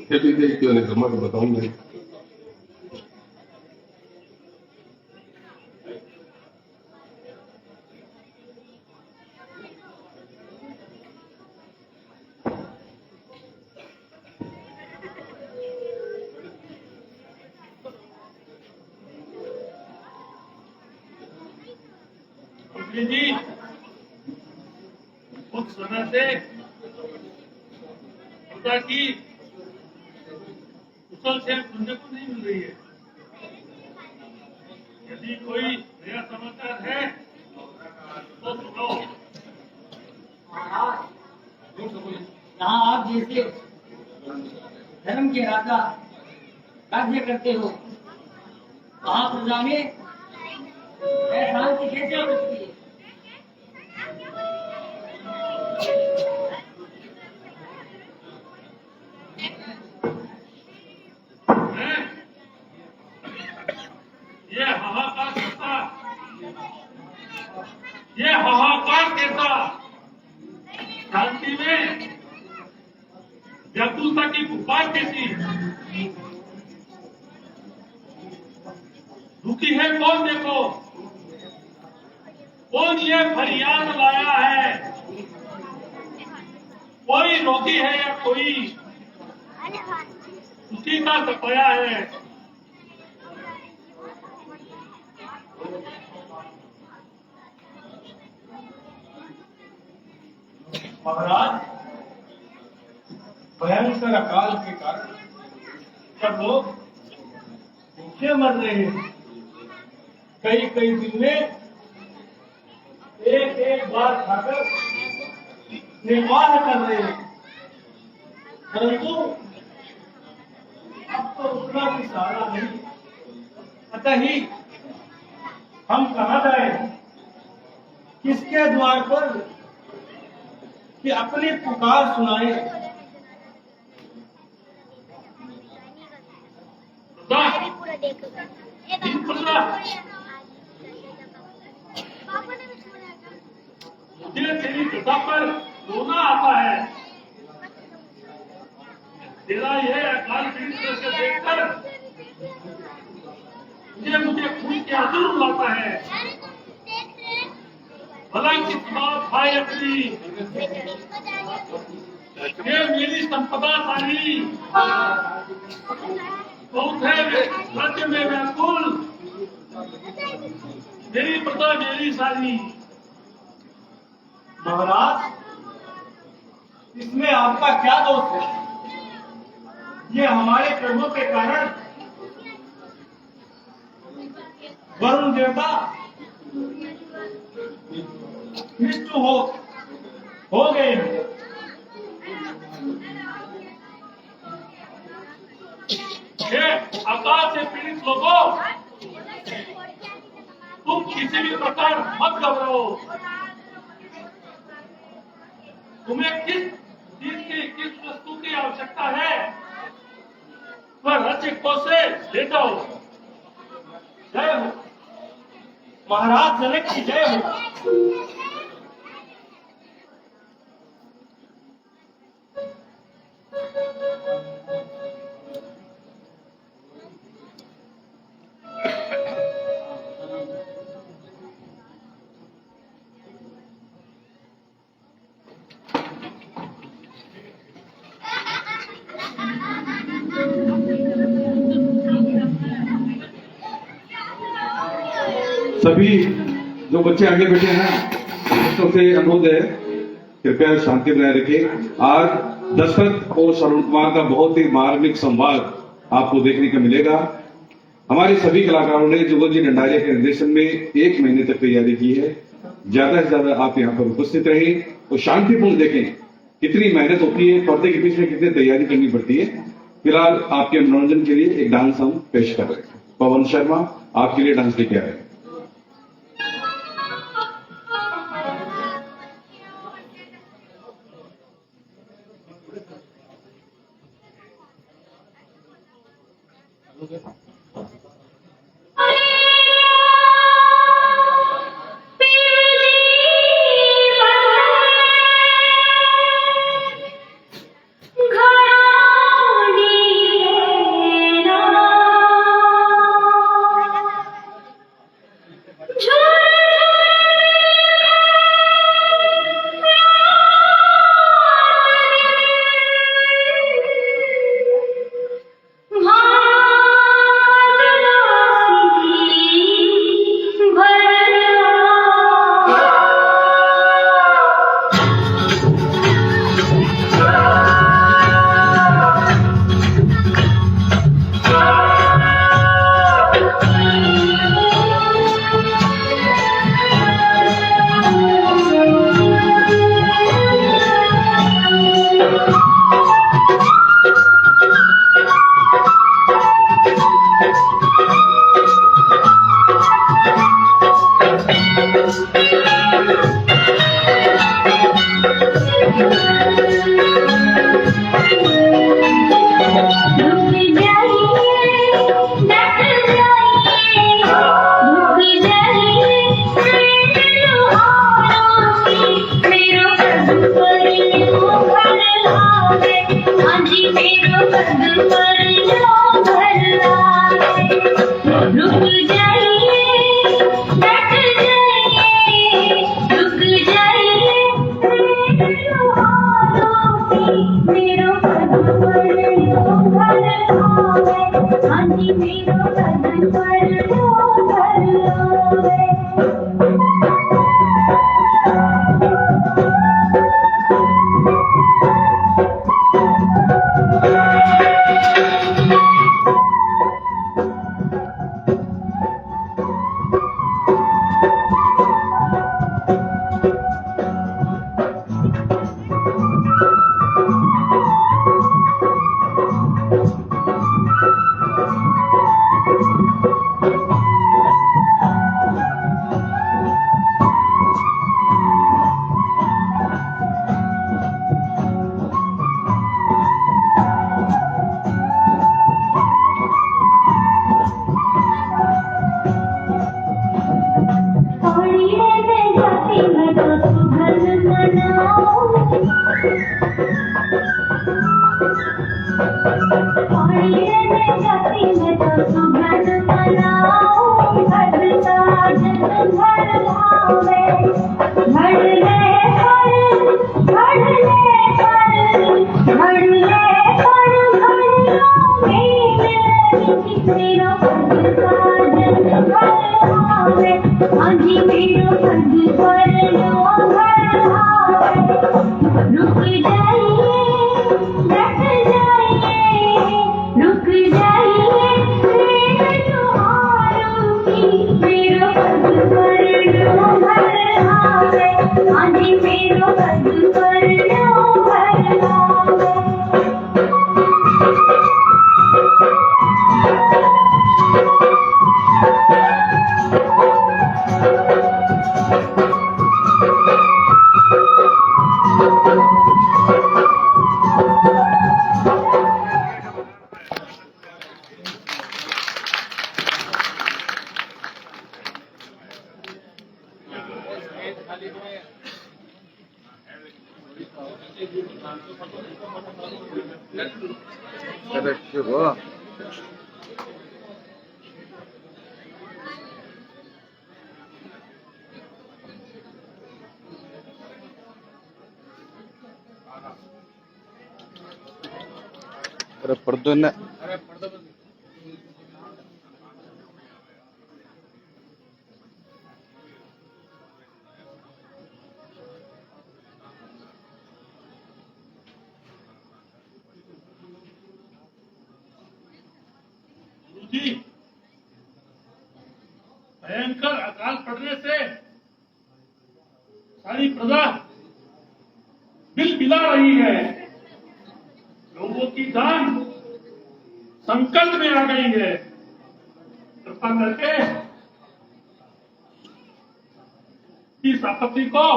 फिर भी देख क्यों नहीं समझ बताऊंगा। जी जी, कुछ समय से पिता की कुशल से सुनने को नहीं मिल रही है। यदि कोई नया समाचार है तो सुनाओ। यहाँ आप जैसे धर्म के राजा राज्य करते हो, वहाँ प्रजा में शांति कैसे हो सकती है? ये हाहाकार कैसा शांति में व्याकुलता की पुकार कैसी दुखी है कौन? देखो कौन ये फरियाद लाया है? कोई रोगी है या कोई उसी का सफाया है? महाराज, भयंकर अकाल के कारण सब लोग भूखे मर रहे हैं। कई कई दिन में एक एक बार खाकर निर्वाह कर रहे हैं, परंतु अब तो उतना भी सहारा नहीं। अतः ही हम कहाँ जाए, किसके द्वार पर कि अपनी पुकार सुनाए? मुझे तेरी कृपा पर रोना आता है। तेरा यह अकाल पीड़ित दृश्य देखकर मुझे खून के आंसू रुलाता है। भला किस बात भाई अपनी ये मेरी संपदा सारी बहुत है राज्य में व्याकुल, मेरी प्रजा मेरी सारी। महाराज, इसमें आपका क्या दोष है? ये हमारे कर्मों के कारण वरुण देवता मृत्यु हो गए हैं। अकाल से पीड़ित लोगों, तुम किसी भी प्रकार मत घबराओ। तुम्हें किस चीज की, किस वस्तु की आवश्यकता है, वह राज्य को से ले जाओ। जय हो महाराज, जनक की जय हो। सभी जो बच्चे आगे बैठे हैं बच्चों से अनुरोध है कृपया शांति बनाए रखें। आज दशरथ और श्रवण कुमार का बहुत ही मार्मिक संवाद आपको देखने को मिलेगा। हमारे सभी कलाकारों ने जुगल जी डंडारिया के निर्देशन में 1 महीने तक तैयारी की है। ज्यादा से ज्यादा आप यहाँ पर उपस्थित रहे और शांतिपूर्ण देखें कितनी मेहनत होती है, पर्दे के पीछे कितनी तैयारी करनी पड़ती है। फिलहाल आपके मनोरंजन के लिए एक डांस हम पेश कर रहे हैं। पवन शर्मा आपके लिए डांस लेके आए। पर लो घर आवे, हाँ जी मेरो पद पर लो घर आवे। रुक जाइए बैठ जाइए, रुक जाइए मेरो पद पर लो घर आवे, हाँ जी मेरो पद पर लो घर आवे। अरे पर्दो ने जी, भयंकर अकाल पड़ने से सारी प्रजा बिलबिला रही है। लोगों की जान संकट में आ गई है। कृपा करके इस आपत्ति को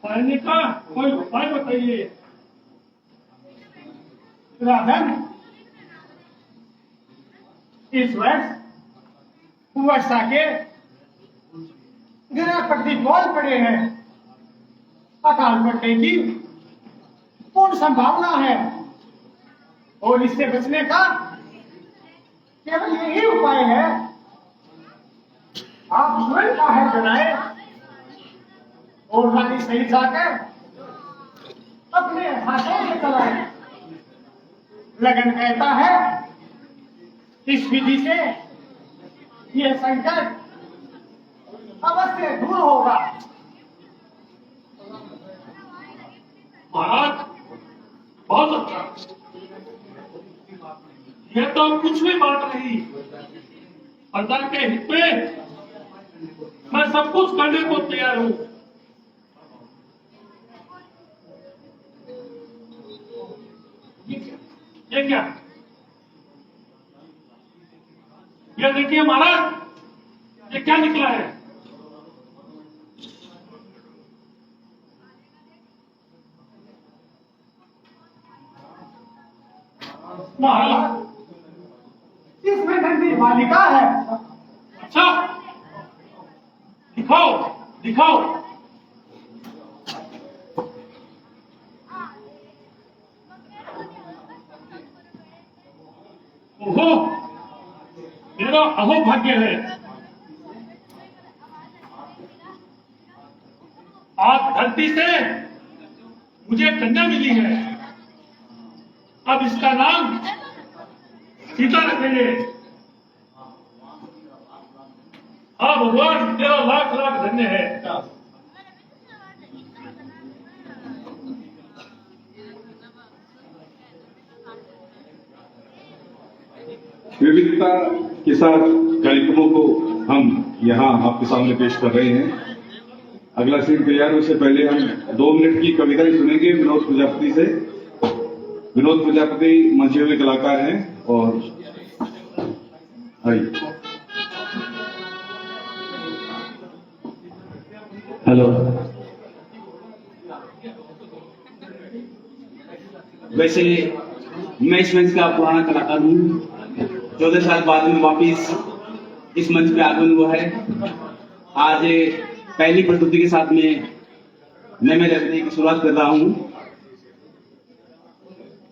पाने का कोई उपाय बताइए। राधन, इस वर्षा के ग्रह पट्टी बोल पड़े हैं। अकाल पड़ने की पूर्ण संभावना है और इससे बचने का केवल यही उपाय है, आप स्वयं बाहर बनाए और नदी सही जाकर अपने हाथों से चलाए। लगन कहता है इस विधि से यह संकट अवश्य दूर होगा। महाराज, बहुत अच्छा। यह तो कुछ भी बात नहीं। प्रजा के हित में मैं सब कुछ करने को तैयार हूं। ये क्या? ये देखिए महाराज, ये क्या निकला है? महाराज, इसमें नंदी बालिका है। अच्छा, दिखाओ दिखाओ। अहोभाग्य है। आज धरती से मुझे कन्या मिली है, अब इसका नाम सीता रखेंगे। हाँ भगवान, तेरा लाख लाख धन्य है। विविधता के साथ कार्यक्रमों को हम यहाँ आपके सामने पेश कर रहे हैं। अगला सीन तैयार, उससे पहले हम 2 मिनट की कविताएं सुनेंगे विनोद प्रजापति से। विनोद प्रजापति मंचे हुए कलाकार हैं और आइए। हेलो, वैसे मैं इस मंच का पुराना कलाकार हूँ। 14 साल बाद में वापिस इस मंच पे आगमन हुआ है। आज पहली प्रस्तुति के साथ में मैं मेरे अभिनय की शुरुआत कर रहा हूँ।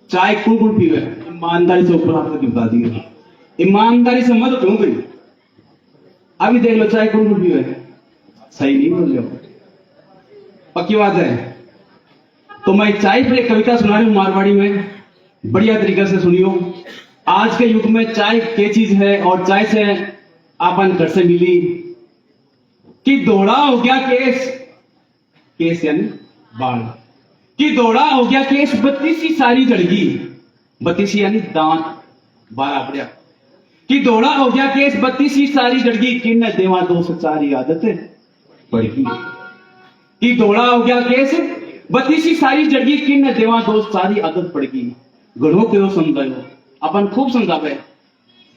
चाय कौन पीवे, ईमानदारी से ऊपर हाथ बता दिए, ईमानदारी से मत क्यों गई। अभी देख लो चाय कौन पीवे, सही नहीं बोल रहे, पक्की बात है। तो मैं चाय पर एक कविता सुना रही हूँ मारवाड़ी में, बढ़िया तरीके से सुनियो। आज के युग में चाय क्या चीज है और चाय से आपन घर से मिली कि दौड़ा हो गया केस, केस यानी बाल, कि दौड़ा हो गया केस 32 सारी जड़गी, 32 यानी दांत 12 पड़िया, कि दौड़ा हो गया केस 32 सारी जड़गी, किन देवा 204 आदत पड़गी, कि दौड़ा हो गया केस 32 सारी जड़गी, किन देवा 204 आदत पड़गी। घरों को समझायो, अपन खूब समझावे,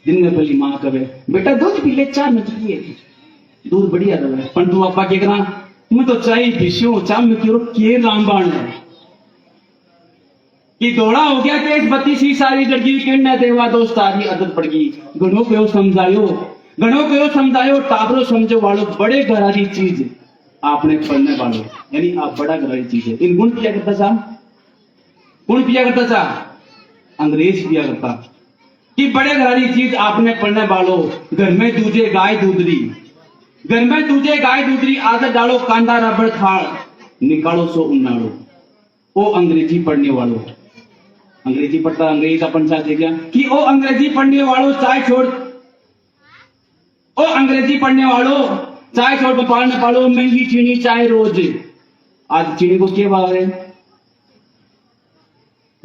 दिन में पहली माँ कहे बेटा दूध पी ले, चाय मत पिए, दूध बढ़िया रहे, पर तू आपा के करा मैं तो चाय पीसियो, चाय में क्यों के रामबाण है। कि दौड़ा हो गया केस 32 सारी जड़गी, किन देवा 204 आदत पड़गी। घरों को समझायो, घरों को समझायो, टाबरो समझो वालो, बड़े घरारी चीज आपने पढ़ने वालों, यानी आप बड़ा घरारी चीज है। इन गुण पिया करता चा, गुण पिया करता चा, अंग्रेज पिया करता। कि बड़े घरारी चीज आपने पढ़ने वालों, घर में दूजे गाय दूधरी, घर में दूजे गाय दूधरी, आदत डालो कांदा रबड़ खाड़, निकालो सो उन्नाड़ो। ओ अंग्रेजी पढ़ने वालों, अंग्रेजी पढ़ता अंग्रेज अपन साथ है क्या, कि ओ अंग्रेजी पढ़ने वालों चाय छोड़, ओ अंग्रेजी पढ़ने वालों चाय छोड़ बपाल न पालो, महंगी चीनी चाय रोज। आज चीनी को क्या भाव है?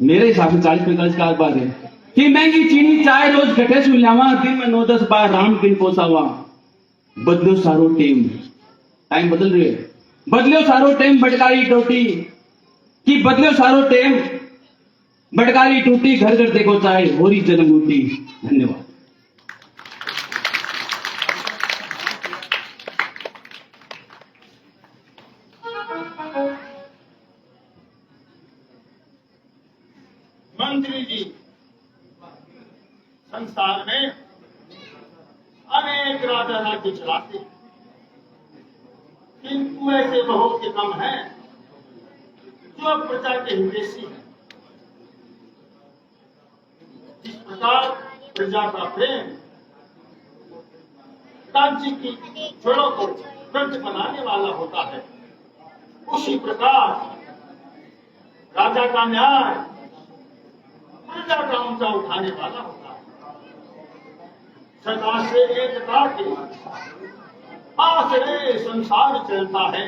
मेरे हिसाब से 40-45 का बात है कि महंगी चीनी चाय रोज घटे सुलावा, दिन में 9-10 बार राम किन पोसावा। बदलो सारो टेम, टाइम बदल रहे, बदलो सारो टेम बटकारी टोटी, कि बदलो सारो टेम बटकारी टूटी, घर घर देखो चाहे होरी जन्म उठी। धन्यवाद। मंत्री जी, संसार में अनेक राजा राज्य चलाते, किंतु ऐसे बहुत से कम हैं जो प्रजा के हितैषी हैं। जिस प्रकार प्रजा का प्रेम राज्य की जड़ों को दृढ़ बनाने वाला होता है, उसी प्रकार राजा का न्याय प्रजा का ऊंचा उठाने वाला होता है। सदा से एकता के आसरे संसार चलता है,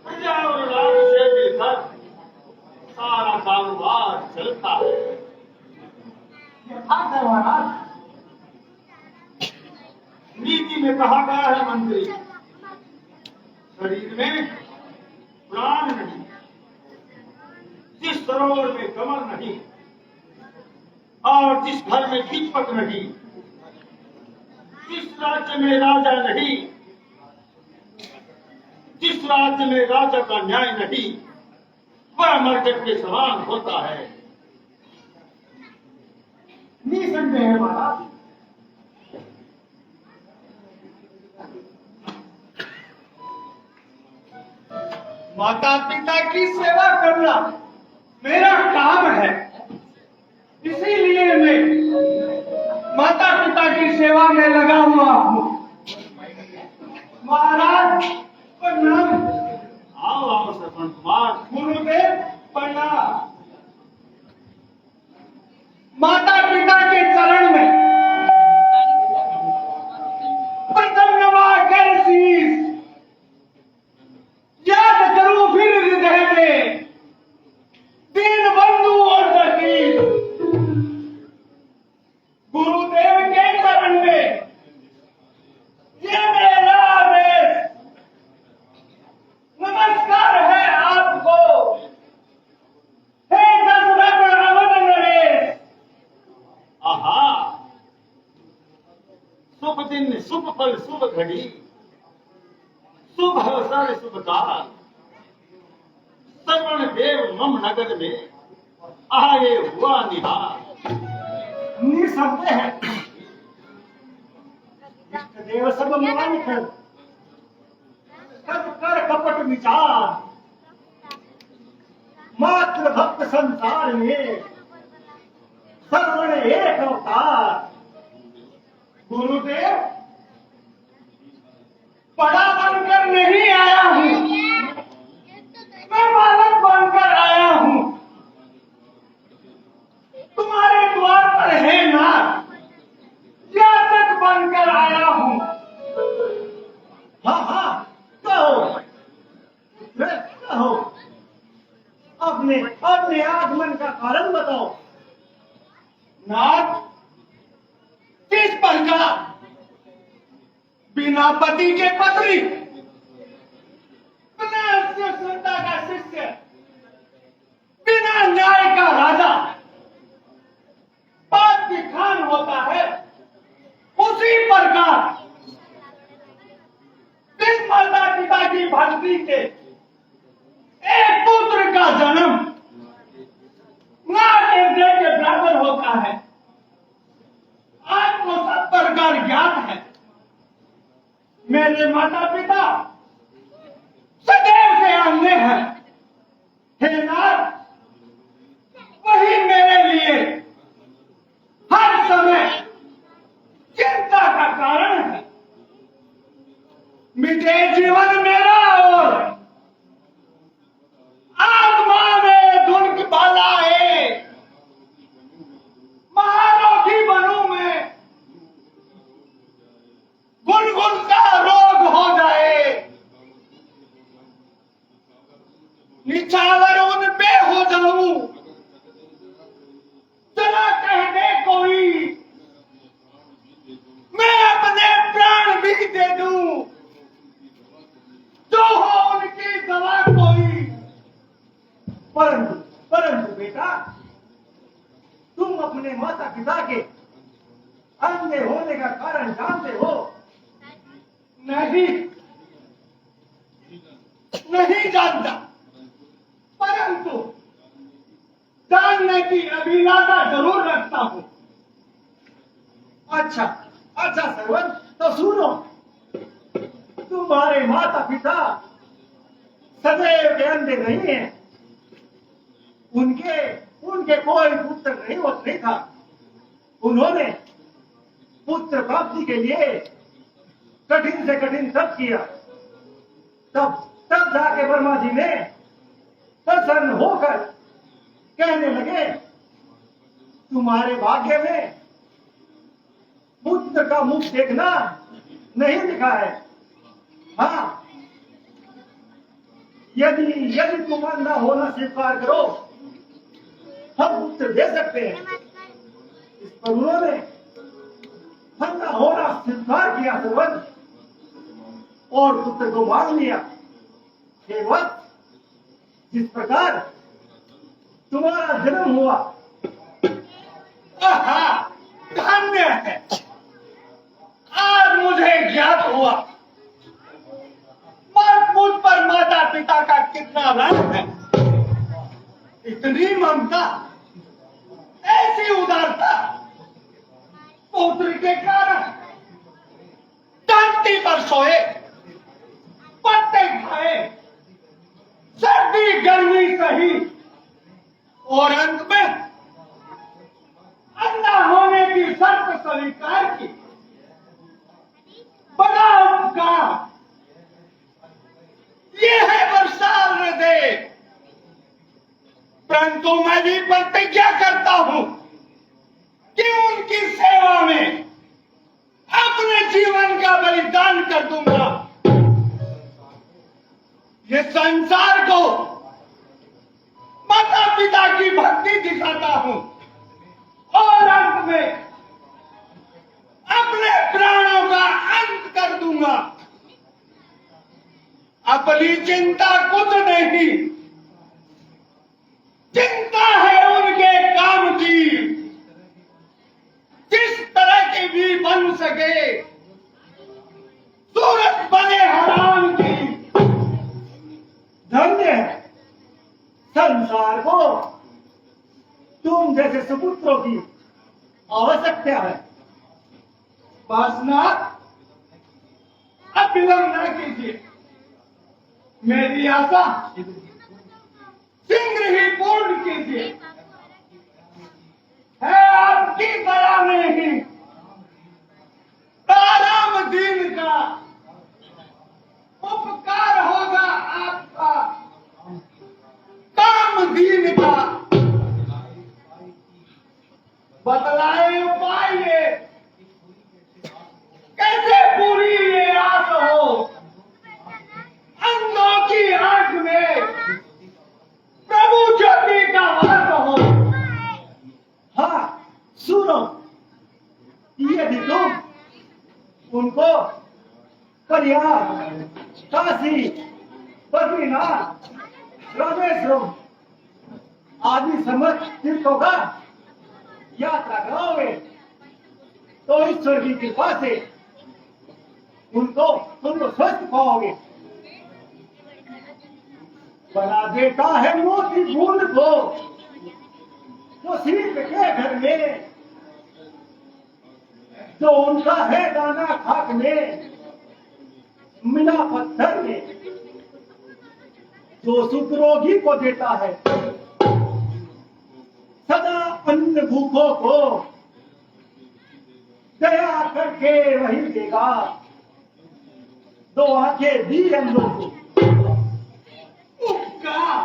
प्रजा और राज से मिलकर सारा कारोबार चलता है। नीति में कहा गया है मंत्री, शरीर में प्राण नहीं, जिस सरोवर में कमल नहीं और जिस घर में दीपक नहीं, जिस राज्य में राजा नहीं, जिस राज्य में राजा का न्याय नहीं, वह मरकट के समान होता है। निसंदेह है महाराज। माता पिता की सेवा करना मेरा काम है, इसीलिए मैं माता पिता की सेवा में लगा हुआ हूँ। महाराज प्रणाम। आओ आओ सरपंच कुमार। गुरुदेव प्रणाम। माता पिता के चरण में प्रथम नवा कर शीश, याद करूं फिर हृदय में दीन बंधु और फकीर। गुरुदेव के चरण में ये मेरा आदेश, नमस्कार है आपको, हे दशरथ रावण नरेश। आहा, शुभ दिन, शुभ फल, शुभ घड़ी, शुभ अवसर, शुभ काल। श्रवण देव मम नगर में आए हुआ निहार। निःशब्द है इष्ट देव सब मान कर, सब कर कपट विचार, मात्र भक्त संसार में सर्वण एक अवतार। गुरुदेव बड़ा बनकर नहीं आया हूँ, मैं बालक बनकर आया हूँ। तुम्हारे द्वार पर है नाथ, याचक बनकर आया हूँ। हाँ हाँ कहो, कहो, अपने अपने आगमन का कारण बताओ। नाथ, किस प्रकार बिना पति के पत्नी, बिना श्रद्धा का शिष्य, बिना न्याय का राजा बात की खान होता है, उसी प्रकार जिस माता पिता की भक्ति के एक पुत्र का जन्म मां के हृदय के बराबर होता है। आपको सब प्रकार ज्ञात है। मेरे माता पिता सदैव से अंधे हैं। हे नाथ, वही मेरे लिए हर समय चिंता का कारण है। मिटे जीवन मेरा और आत्मा में धुन बाला है। महारोगी बनूं मैं, गुनगुन का रोग हो जाए, निछावर उन पे हो जाऊं, चला कह दे कोई, मैं अपने प्राण भी दे दूं, जो हो उनकी दवा कोई। परंतु परंतु बेटा, तुम अपने माता पिता के अंधे होने का कारण जानते हो? नहीं, नहीं जानता, परंतु जानने की अभिलाषा जरूर रखता हूं। अच्छा अच्छा सरवन, तो सुनो, तुम्हारे माता पिता सदैव अंधे नहीं है। उनके उनके कोई पुत्र नहीं था। उन्होंने पुत्र प्राप्ति के लिए कठिन से कठिन तप किया। तब जाके ब्रह्मा जी ने प्रसन्न होकर कहने लगे, तुम्हारे भाग्य में पुत्र का मुख देखना नहीं लिखा है। हाँ, यदि तुम अंधा होना स्वीकार करो, हम पुत्र दे सकते हैं। इस पर उन्होंने अंधा होना स्वीकार किया सरवन, और पुत्र को मांग लिया। हे वत्स, जिस प्रकार तुम्हारा जन्म हुआ, धन्य है। आज मुझे ज्ञात हुआ मुझ पर माता पिता का कितना रंग है। इतनी ममता, ऐसी उदारता पुत्र के कारण धरती पर सोए, पत्ते खाए, सर्दी गर्मी सही, और अंत में अंधा होने की शर्त स्वीकार की। बड़ा उपकार ये है वर्षाल हृदय, परंतु मैं भी प्रतिज्ञा करता हूं कि उनकी सेवा में अपने जीवन का बलिदान कर दूंगा। ये संसार को माता पिता की भक्ति दिखाता हूं और अंत में अपने प्राणों का अंत कर दूंगा। अपनी चिंता कुछ नहीं, चिंता है उनके काम की, जिस तरह की भी बन सके, सूरत बने हराम की। धन्य है संसार को तुम जैसे सुपुत्रों की आवश्यकता है। वासनाथ, अब विलंब न कीजिए, मेरी आशा शीघ्र ही पूर्ण कीजिए। है आपकी दया में ही राम दीन का उपकार होगा, आपका काम दीन का। बतलाए उपाय ये, कैसे पूरी ये आस हो, अंधों की आंख में प्रभु ज्योति का वास हो। हाँ सुनो, यदि तुम उनको प्रयाग, काशी, बद्रीनाथ, रामेश्वरम आदि समस्त तीर्थों का यात्रा कराओगे तो ईश्वर की कृपा से तुमको स्वस्थ पाओगे। बना देता है मोती बूंद को तो सीप के घर में, जो उनका है दाना खाक में, मिला पत्थर में। जो सुख रोगी को देता है सदा अन्न भूखों को, दया करके वही देगा। दो आंखें दी अंधों को, उपकार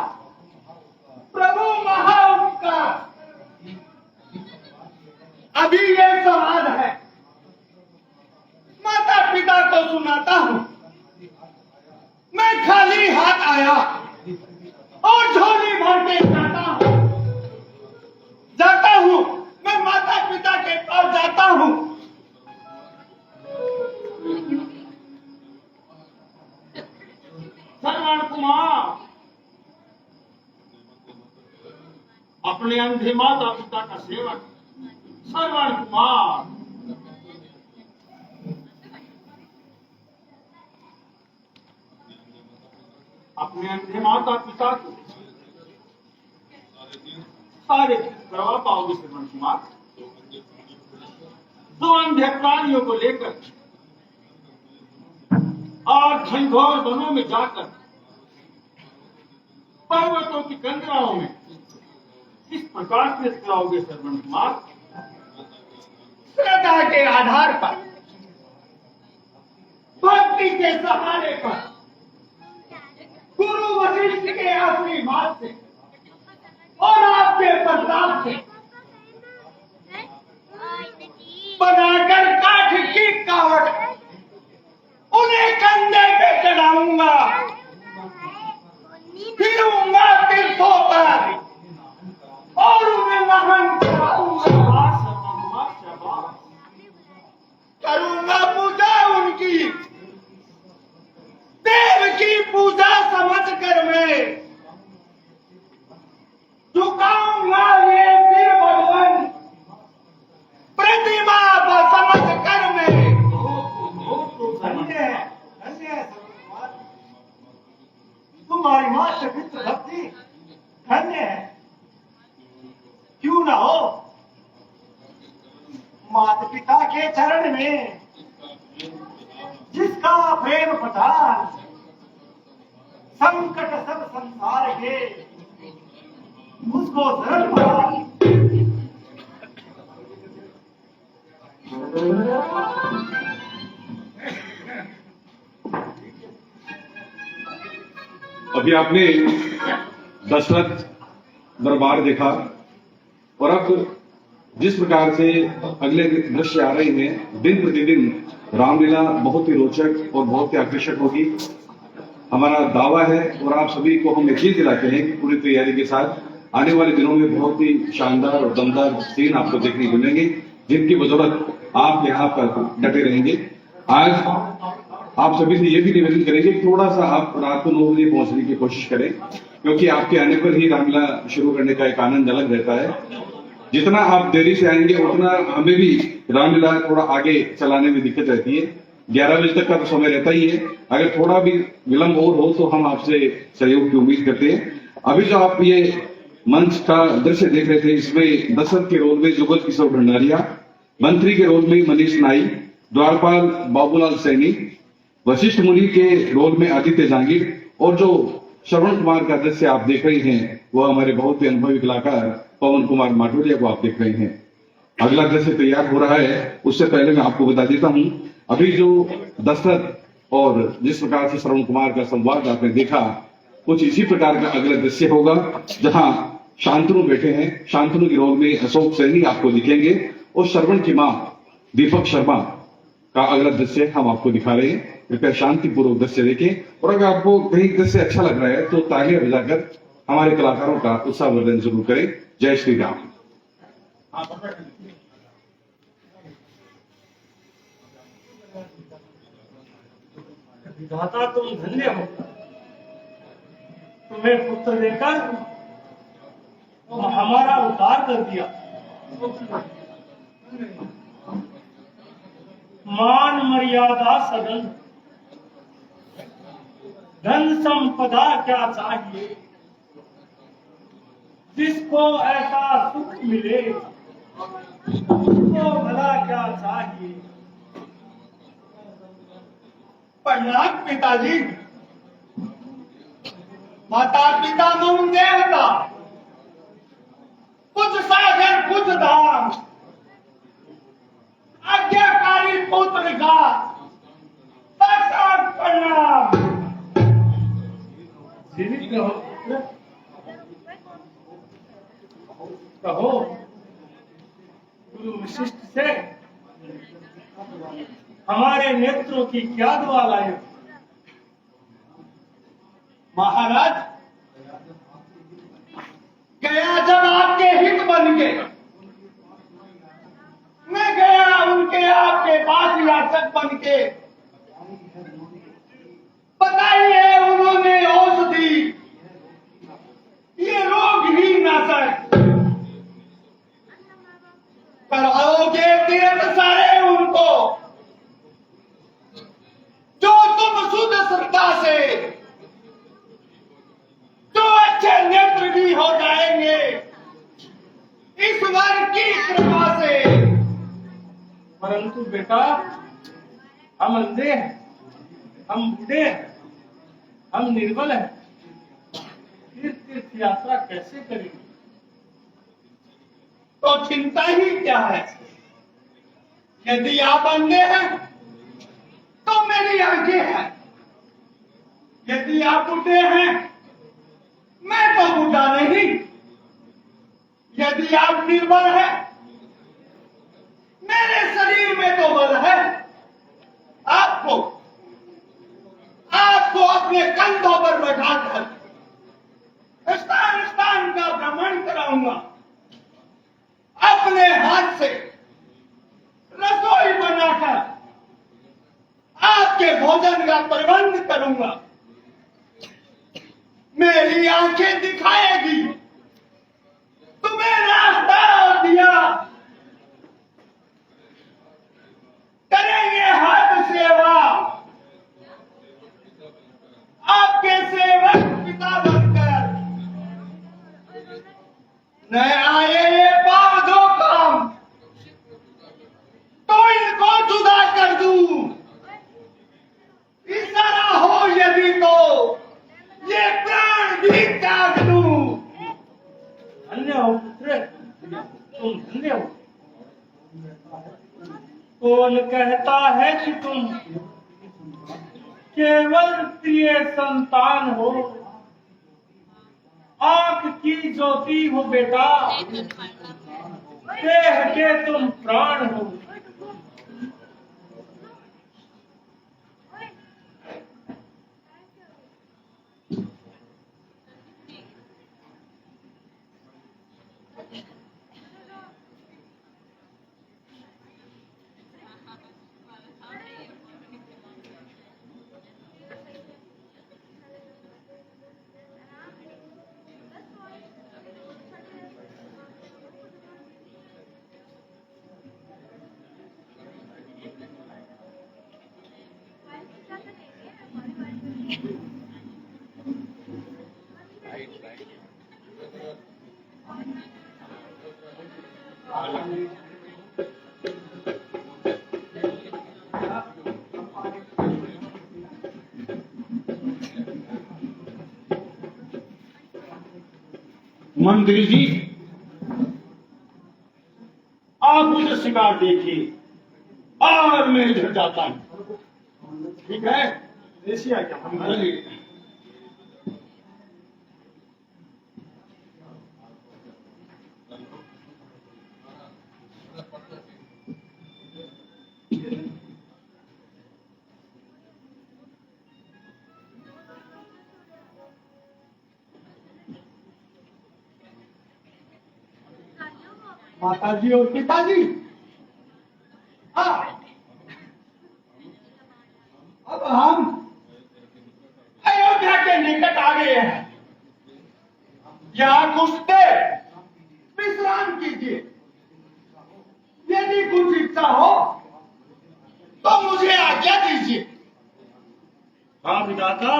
प्रभु महा उपकार। अभी ये सवाल है, माता पिता को सुनाता हूं। मैं खाली हाथ आया और झोली भर के जाता हूं। मैं माता पिता के पास जाता हूं। श्रवण कुमार अपने अंधे माता पिता का सेवक श्रवण कुमार अपने अंधे माता पिता को सारे करवा पाओगे श्रवण कुमार। दो अंधे प्राणियों को लेकर और घनघोर वनों में जाकर पर्वतों की कंदराओं में इस प्रकार से कराओगे श्रवण कुमार। श्रद्धा के आधार पर, भक्ति के सहारे पर, गुरु वशिष्ठ के आशीर्वाद से और आपके प्रताप से बनाकर काठ की कावड़ उन्हें कंधे पे चढ़ाऊंगा, फिरूंगा तीर्थों पर और उन्हें नमन कराऊंगा। करूंगा पूजा उनकी, देव की पूजा समझकर मैं झुकाऊंगा ये सिर भगवान, प्रतिमा समझकर मैं। तुम्हारी मात्र पितृ भक्ति धन्य है। क्यों ना हो, माता पिता के चरण में जिसका प्रेम प्रधान, संकट सब संसार के उसको शरण अभी आपने दशरथ दरबार देखा और अब जिस प्रकार से अगले दृश्य आ रहे हैं, दिन प्रतिदिन रामलीला बहुत ही रोचक और बहुत ही आकर्षक होगी। हमारा दावा है और आप सभी को हम यकीन दिलाते हैं कि पूरी तैयारी के साथ आने वाले दिनों में बहुत ही शानदार और दमदार सीन आपको देखने को मिलेंगे, जिनकी बदौलत आप यहाँ पर डटे रहेंगे। आज आप सभी से ये भी निवेदन करेंगे कि थोड़ा सा आप रात को 9 बजे पहुंचने की कोशिश करें, क्योंकि आपके आने पर ही रामलीला शुरू करने का एक आनंद अलग रहता है। जितना आप देरी से आएंगे उतना हमें भी रामलीला थोड़ा आगे चलाने में दिक्कत रहती है। 11 बजे तक का तो समय रहता ही है, अगर थोड़ा भी विलंब और हो तो हम आपसे सहयोग की उम्मीद करते हैं। अभी जो आप ये मंच का दृश्य देख रहे थे, इसमें दशरथ के रोल में जुगल किशोर भंडारिया, मंत्री के रोल में मनीष नाई, द्वारपाल बाबूलाल सैनी, वशिष्ठ मुनि के रोल में आदित्य जांगीर, और जो श्रवण कुमार का दृश्य आप देख रहे हैं वो हमारे बहुत ही अनुभवी कलाकार पवन कुमार माटोरिया को आप देख रहे हैं। अगला दृश्य तैयार हो रहा है, उससे पहले मैं आपको बता देता हूं, अभी जो दशरथ और जिस प्रकार से श्रवण कुमार का संवाद आपने देखा, कुछ इसी प्रकार का अगला दृश्य होगा, जहां शांतनु बैठे हैं। शांतनु के रोल में अशोक सैनी आपको दिखेंगे और श्रवण की मां दीपक शर्मा का अगला दृश्य हम आपको दिखा रहे हैं। कृपया शांतिपूर्वक दृश्य देखें, और अगर आपको कहीं दृश्य अच्छा लग रहा है तो तालियां बजाकर हमारे कलाकारों का उत्साहवर्धन जरूर करें। जय श्री राम। विधाता तुम धन्य हो, तुम्हें पुत्र देकर हमारा उद्धार कर दिया। मान मर्यादा सदन, धन संपदा क्या चाहिए, जिसको ऐसा सुख मिले उसको भला क्या चाहिए। प्रणाम पिताजी। माता पिता मम देवता, कुछ साधन कुछ धाम, आज्ञाकारी पुत्र का साक्षात प्रणाम। जीवित रहो पुत्र, कहो गुरु वशिष्ठ से हमारे नेत्रों की क्या दुआ लाए। महाराज, गया जब आपके हित बन के, मैं गया उनके आपके पास याचक बन के। बताइए उन्होंने औषधि, ये रोग ही नाशक, कराओगे तीर्थ सारे उनको, जो तुम शुद्ध श्रद्धा से, जो अच्छे नेत्र भी हो जाएंगे ईश्वर की कृपा से। परंतु बेटा, हम अंधे हैं, हम बूढ़े हैं, हम निर्बल हैं, तीर्थ यात्रा कैसे करेंगे। तो चिंता ही क्या है, यदि आप अंधे हैं तो मेरी आंखें हैं, यदि आप बूढ़े हैं मैं तो बूढ़ा नहीं, यदि आप निर्बल हैं मेरे शरीर में तो बल है। आपको अपने कंधों पर बैठाकर स्थान स्थान का भ्रमण कराऊंगा, अपने हाथ से रसोई बनाकर आपके भोजन का प्रबंध करूंगा, मेरी आंखें दिखाएगी, तुम्हें रास्ता दिया करेंगे, हाथ सेवा, आपके सेवक पिता बनकर। न आए ये पाप दो काम तो इनको जुदा कर दूं, इशारा हो यदि तो ये प्राण भी त्याग दूं। धन्य हो पुत्र, तुम धन्य हो। कौन कहता है कि तुम केवल प्रिय संतान हो, आंख की ज्योति हो बेटा, देह के तुम प्राण हो। मंत्री जी, आप मुझे शिकार देखिए और मैं इधर जाता हूं। ठीक है? एशिया क्या माताजी और पिताजी, हाँ, अब हम अयोध्या के निकट आ गए हैं। यहाँ कुछ देर विश्राम कीजिए। यदि कुछ इच्छा हो तो मुझे आज्ञा दीजिए। हाँ विधाता,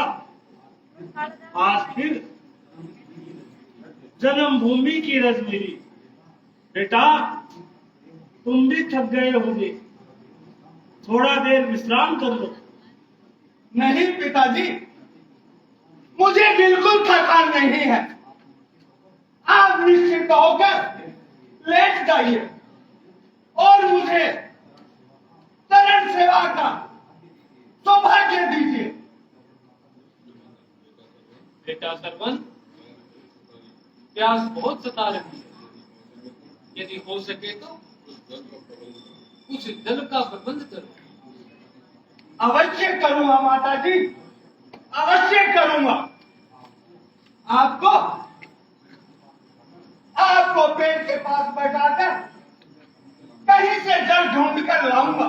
आज फिर जन्मभूमि की रज मिली। बेटा, तुम भी थक गए होंगे, थोड़ा देर विश्राम कर लो। नहीं पिताजी, मुझे बिल्कुल थकान नहीं है। आप निश्चिंत होकर लेट जाइए और मुझे चरण सेवा का सौभाग्य दीजिए। बेटा सरवन, प्यास बहुत सता रही है। यदि हो सके तो कुछ जल का प्रबंध करो। अवश्य करूंगा माता जी, अवश्य करूंगा। आपको पेड़ के पास बैठाकर कहीं से जल ढूंढ कर लाऊंगा।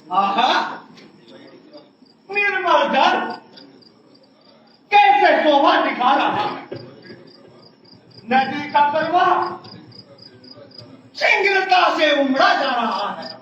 आहा, निर्मल जल कैसे शोभा दिखा रहा है। नदी का प्रवाह शीघ्रता से उमड़ा जा रहा है।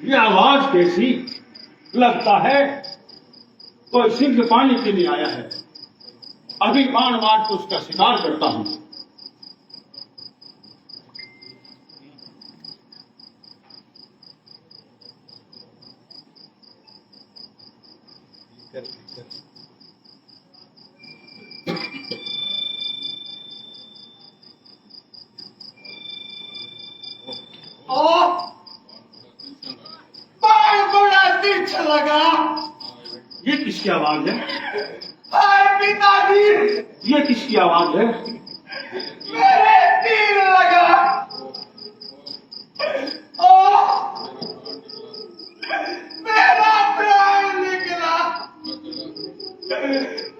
ये आवाज कैसी? लगता है कोई सिंह पानी के लिए आया है। अभी बाण मार के उसका शिकार करता हूं। अच्छा लगा। ये किसकी आवाज है? हाय पिताजी, ये किसकी आवाज है? मेरे तीर लगा। ओह, मेरा प्राण निकला।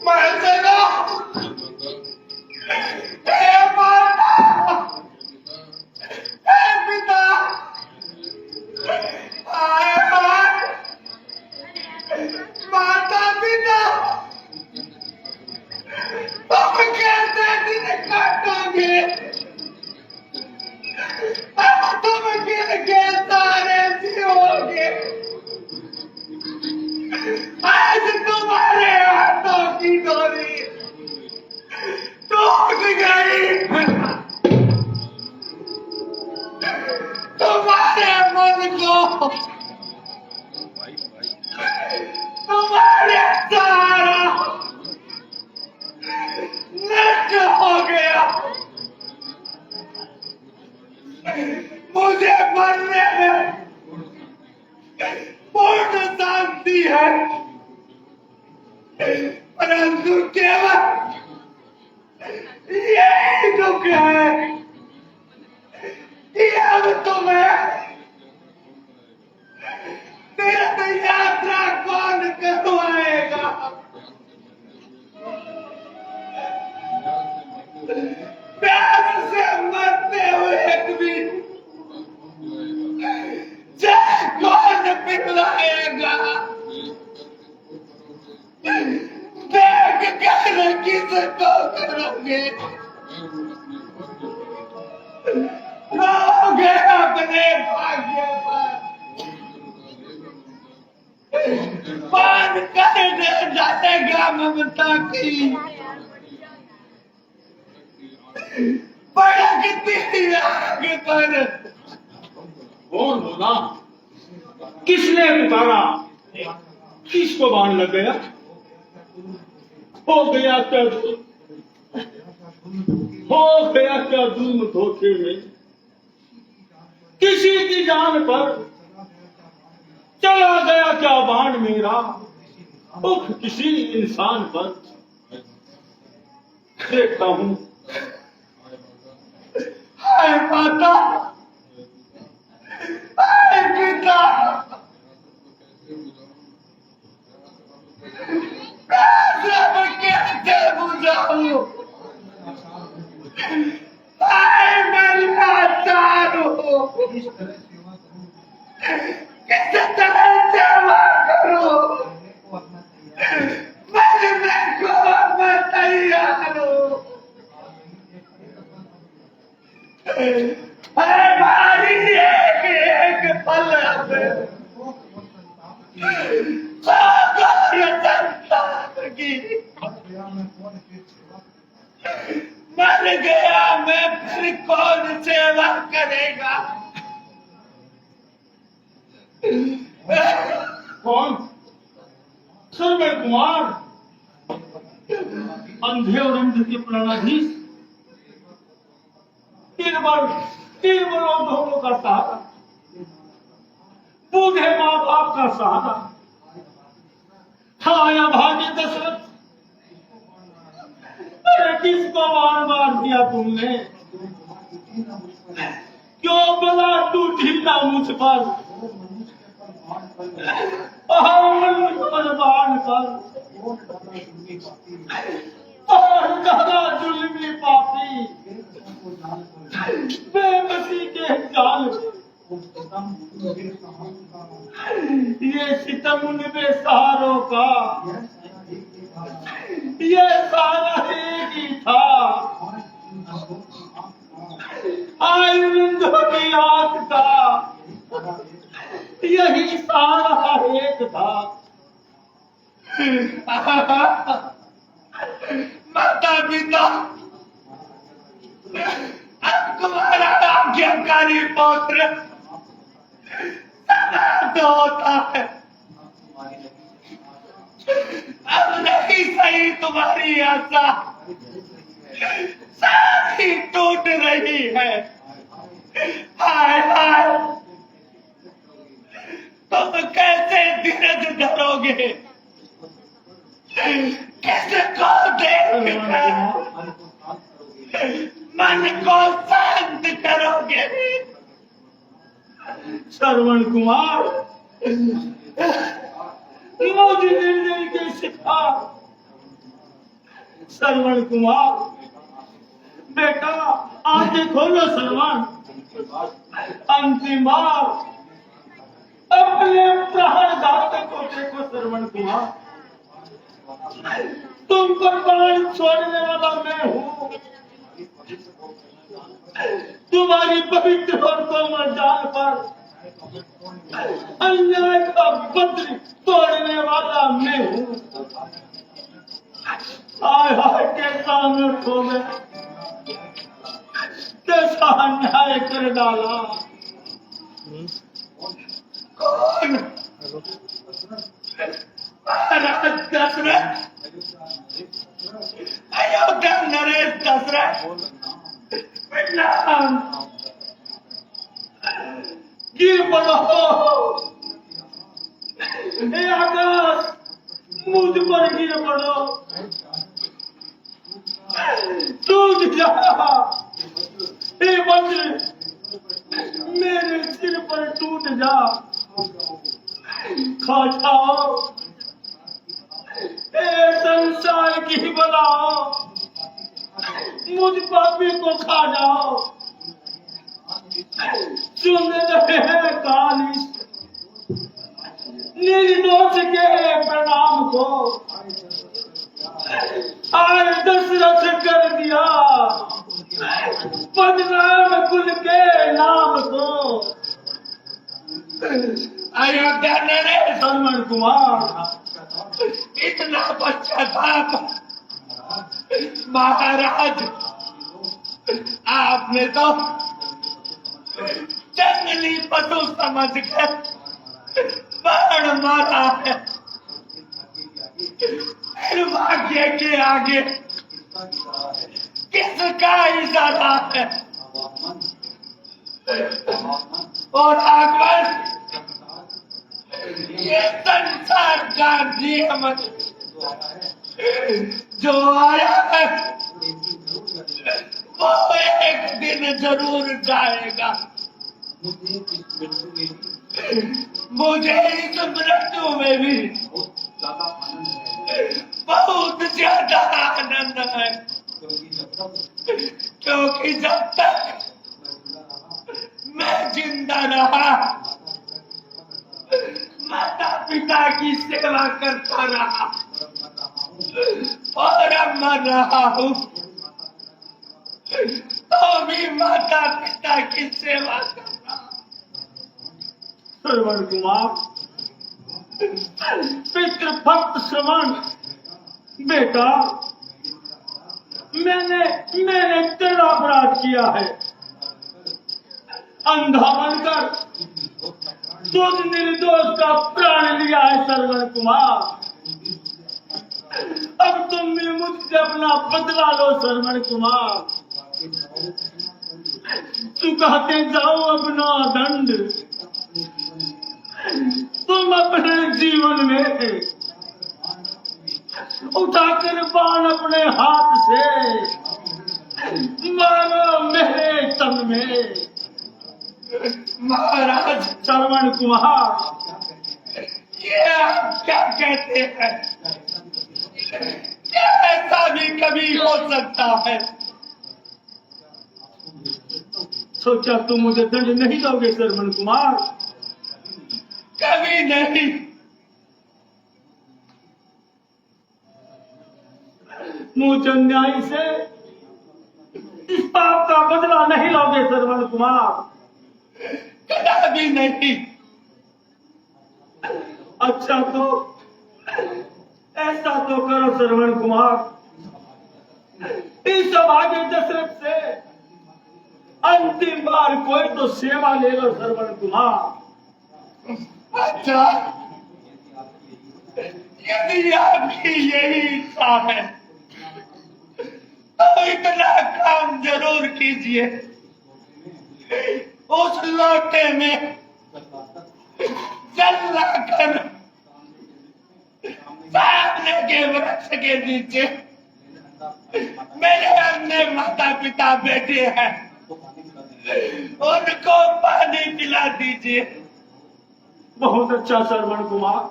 मैं चला। हे माता, को तुम्हारे सहारा नष्ट हो गया। मुझे मरने में पूर्ण शांति है, परंतु केवल यही दुख है कि अब तुम्हें तीर्थ यात्रा कौन करवाएगा। प्यास से मरते हुए भी चाय कौन पिलाएगा। देख कर किसको करोगे, रहोगे अपने भाग्य पर। पान कर डालेगा ममता की भड़कती आग पर। कौन बोला? किसने पुकारा? किसको बाण लग गया? हो गया क्या जुल्म धोखे में? किसी की जान पर चला गया क्या बाण मेरा? उफ, किसी इंसान पर देखता हूं। हाय माता, हाय पिता, सब कैसे बुझाऊं? हाय मैं लाचार हूं, किस तरह सेवा करूं? मरने को मैं तैयार हूं। भारी एक एक पल संतान की मर गया मैं, फिर कौन सेवा करेगा? कौन? श्रवण कुमार, अंधे और अंध के प्राणाधीश, तीरबलों दोनों का सहारा, बूढ़े माँ बाप का सहारा, छाया भाग्य दशरथ। अरे किसको बाण मार दिया तुमने? क्यों बला टूटी ना मुझ पर? बाण कर और दादा जुल्मी पापी बेबसी के जाल। ये सितम बेसहारों का, ये सारा एक ही था। आयुर्वेदों की आग का यही सारा एक था। माता पिता, अब तुम्हारा आज्ञाकारी पौत्र तो होता है। अब नहीं सही तुम्हारी आशा सारी टूट रही है। हाय हाय, तुम कैसे धीरज धरोगे? किसको देखकर मन को शांत करोगे? श्रवण कुमार, मुझे निर्णय के सिखा। श्रवण कुमार बेटा, आंखें खोलो श्रवण। अंतिम बार अपने प्राण घातक को देखो श्रवण कुमार। तुम पर प्राण छोड़ने वाला मैं हूँ। तुम्हारी पवित्र और कोमल जान पर अन्याय का बद्र तोड़ने वाला मैं हूँ। हाय हाय, कैसा अनर्थ हो गया, कैसा अन्याय कर डाला। कौन? महाराज दशरथ, अयोध्या नरेश दशरथ, प्रणाम। गिर पड़ो, हे आकाश, मुझ पर गिर पड़ो, टूट जा। हे वज्र, मेरे सिर पर टूट जा, खा जाओ, हे संसार की बनाओ, मुझ पापी को खा जाओ। सुन रहे हैं कान निर्दोष के प्रणाम को, आज दशरथ कर दिया बदनाम कुल के नाम को। अयोध्या नरेश श्रवण कुमार, इतना पश्चाताप महाराज, आपने तो जंगली पशु समझकर बाण मारा है। भाग्य के आगे किसका इशारा है? और आकर ये संसार का नियम जो आया है वो एक दिन जरूर जाएगा। मुझे इस मृत्यु में भी बहुत ज्यादा आनंद है, क्योंकि जब तक मैं जिंदा रहा माता पिता की सेवा करता रहा और अब मर रहा हूँ तो भी माता पिता की सेवा कर रहा। श्रवण कुमार, पितृभक्त श्रवण बेटा, मैंने तेरा अपराध किया है। अंधा बनकर तुझ निर्दोष का प्राण लिया है श्रवण कुमार। अब तुम भी मुझसे अपना बदला लो श्रवण कुमार। चुकाते जाओ अपना दंड। तुम अपने जीवन में उठाकर बाण अपने हाथ से मारो मेरे तन में। महाराज श्रवण कुमार, ये आप क्या कहते हैं? क्या ऐसा भी कभी हो सकता है? सोचा तुम मुझे दंड नहीं दोगे श्रवण कुमार? कभी नहीं। मुझ अन्याय से इस पाप का बदला नहीं लोगे श्रवण कुमार? कदापि नहीं। अच्छा तो ऐसा तो करो श्रवण कुमार, इस भाग्य दशरथ से अंतिम बार कोई तो सेवा ले लो श्रवण कुमार। अच्छा, यदि आपकी यही इच्छा है तो इतना काम जरूर कीजिए। उस लोटे में जल लाकर सामने के वृक्ष के नीचे मेरे अन्य माता पिता बैठे हैं, उनको पानी पिला दीजिए। बहुत अच्छा श्रवण कुमार।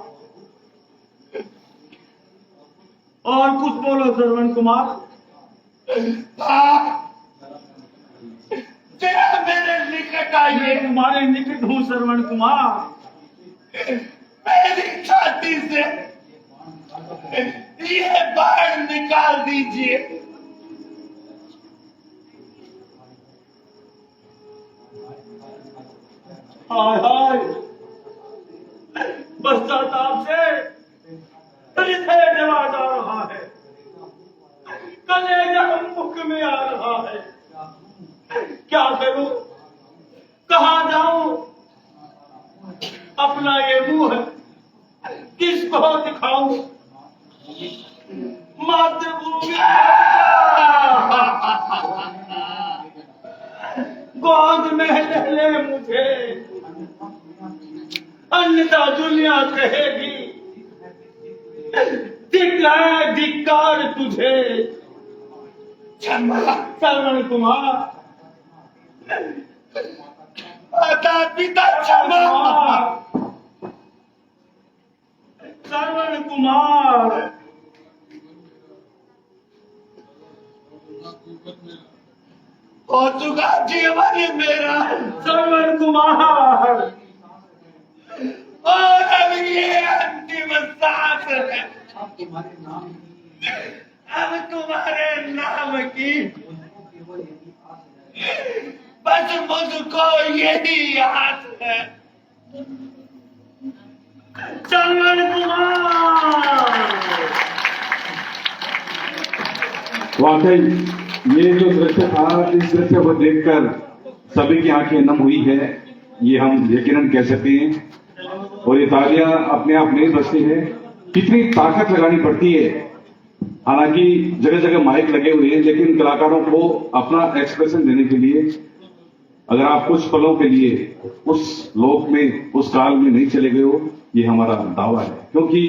और कुछ बोलो श्रवण कुमार। तेरा मेरे निकट आइए। तुम्हारे निकट हूँ श्रवण कुमार। मेरी छाती से ये बाण निकाल दीजिए। हाय हाय, पश्चाताप से हृदय जला जा रहा है, कलेजा मुख में आ रहा है। क्या करूं, कहाँ जाऊं? अपना गोद में ले ले मुझे, अन्यथा दुनिया कहेगी धिक्कार तुझे। श्रवण कुमार, माता पिता क्षमा। श्रवण कुमार, हो चुका जीवन मेरा श्रवण कुमार, और अब ये अंतिम सांस है। अब तुम्हारे नाम की बस मुझको यही याद है। श्रवण कुमार। वाकई ये जो दृश्य था, इस दृश्य को देखकर सभी की आंखें नम हुई है, ये हम यकीनन कह सकते हैं। और ये तालियां अपने आप नहीं बजती है, कितनी ताकत लगानी पड़ती है। हालांकि जगह जगह माइक लगे हुए हैं, लेकिन कलाकारों को अपना एक्सप्रेशन देने के लिए अगर आप कुछ पलों के लिए उस लोक में, उस काल में नहीं चले गए हो, ये हमारा दावा है। क्योंकि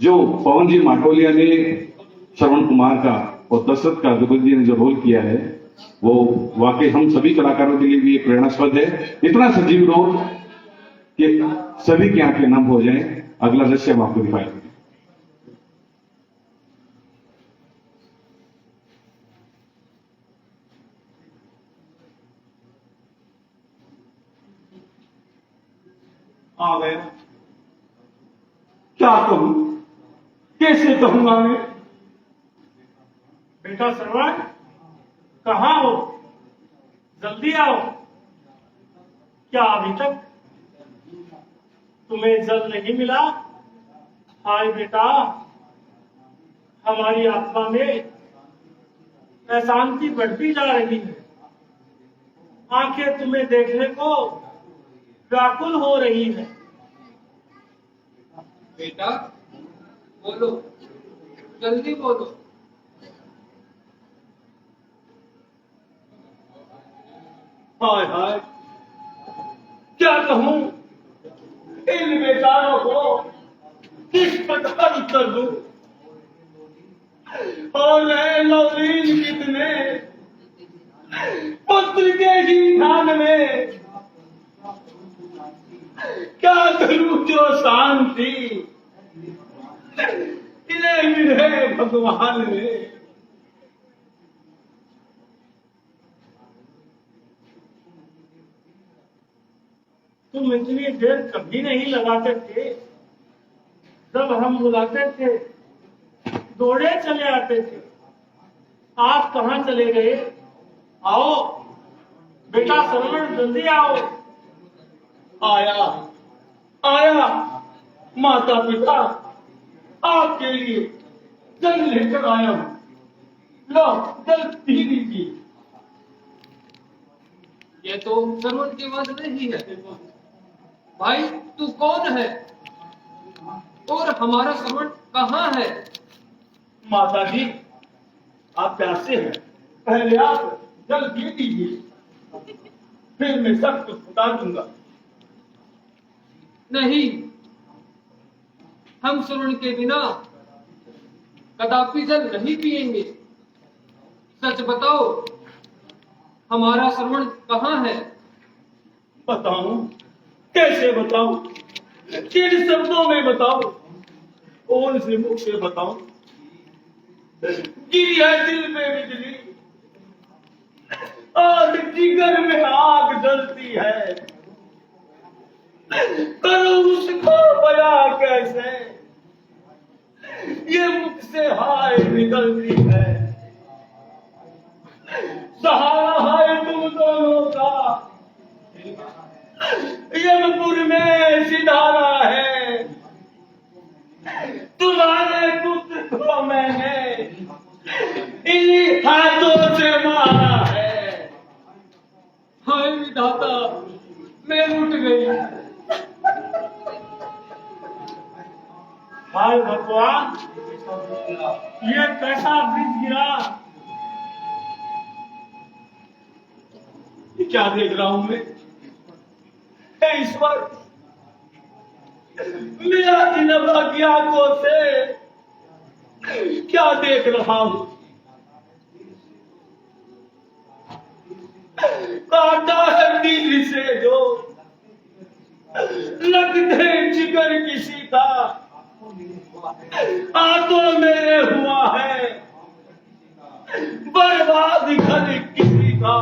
जो पवन जी माटोलिया ने श्रवण कुमार का और दशरथ का दुबल जी ने जो रोल किया है, वो वाकई हम सभी कलाकारों के लिए भी एक प्रेरणास्पद है। इतना सजीव रोल कि सभी की आंखें नम हो जाएं। अगला दृश्य हम आपको दिखाएंगे। आ गया, क्या कहूं, कैसे कहूंगा मैं? बेटा श्रवण, कहाँ हो? जल्दी आओ। क्या अभी तक तुम्हें जल नहीं मिला? हाय बेटा, हमारी आत्मा में अशांति बढ़ती जा रही है। आंखें तुम्हें देखने को व्याकुल हो रही है। बेटा बोलो, जल्दी बोलो। हाय हाय, क्या कहूं इन बेचारों को, किस प्रकार उत्तर दूं? और रहे लवलीन कितने पुत्र के ही ध्यान में, क्या करूं जो शांति इन्हें मिले भगवान ने। तुम इतनी देर कभी नहीं लगाते थे। जब हम बुलाते थे दौड़े चले आते थे। आप कहाँ चले गए? आओ बेटा श्रवण, जल्दी आओ। आया आया, माता पिता आपके लिए जल लेकर आया हूं। लो जल पी लीजिए। ये तो श्रवण की बात नहीं है। भाई तू कौन है और हमारा श्रवण कहाँ है? माता जी, आप प्यासे हैं, पहले आप जल पी लीजिए, फिर मैं सब कुछ बता दूंगा। नहीं, हम श्रवण के बिना कदापि जल नहीं पिएंगे। सच बताओ, हमारा श्रवण कहाँ है? बताऊं? कैसे बताऊं? किन शब्दों में बताऊं? कौन से मुख से बताऊं? गिरी है दिल पे बिजली और जिगर में आग जलती है। करो उसको बया कैसे, ये मुख से हाय निकलती है। सहारा है तुम दोनों का, यमपुर में सिधारा है। तुम्हारे पुत्र को मैंने इन्हीं हाथों से मारा है। हाय विधाता, मैं उठ गई। हाय भगवान, ये कैसा बीज गिरा? क्या देख रहा हूं मैं? हे ईश्वर, मेरा जिनबा की आंखों से क्या देख रहा हूं? काटा है दिल से जो लगते जिगर किसी का, हाथों मेरे हुआ है बर्बाद घर किसी का।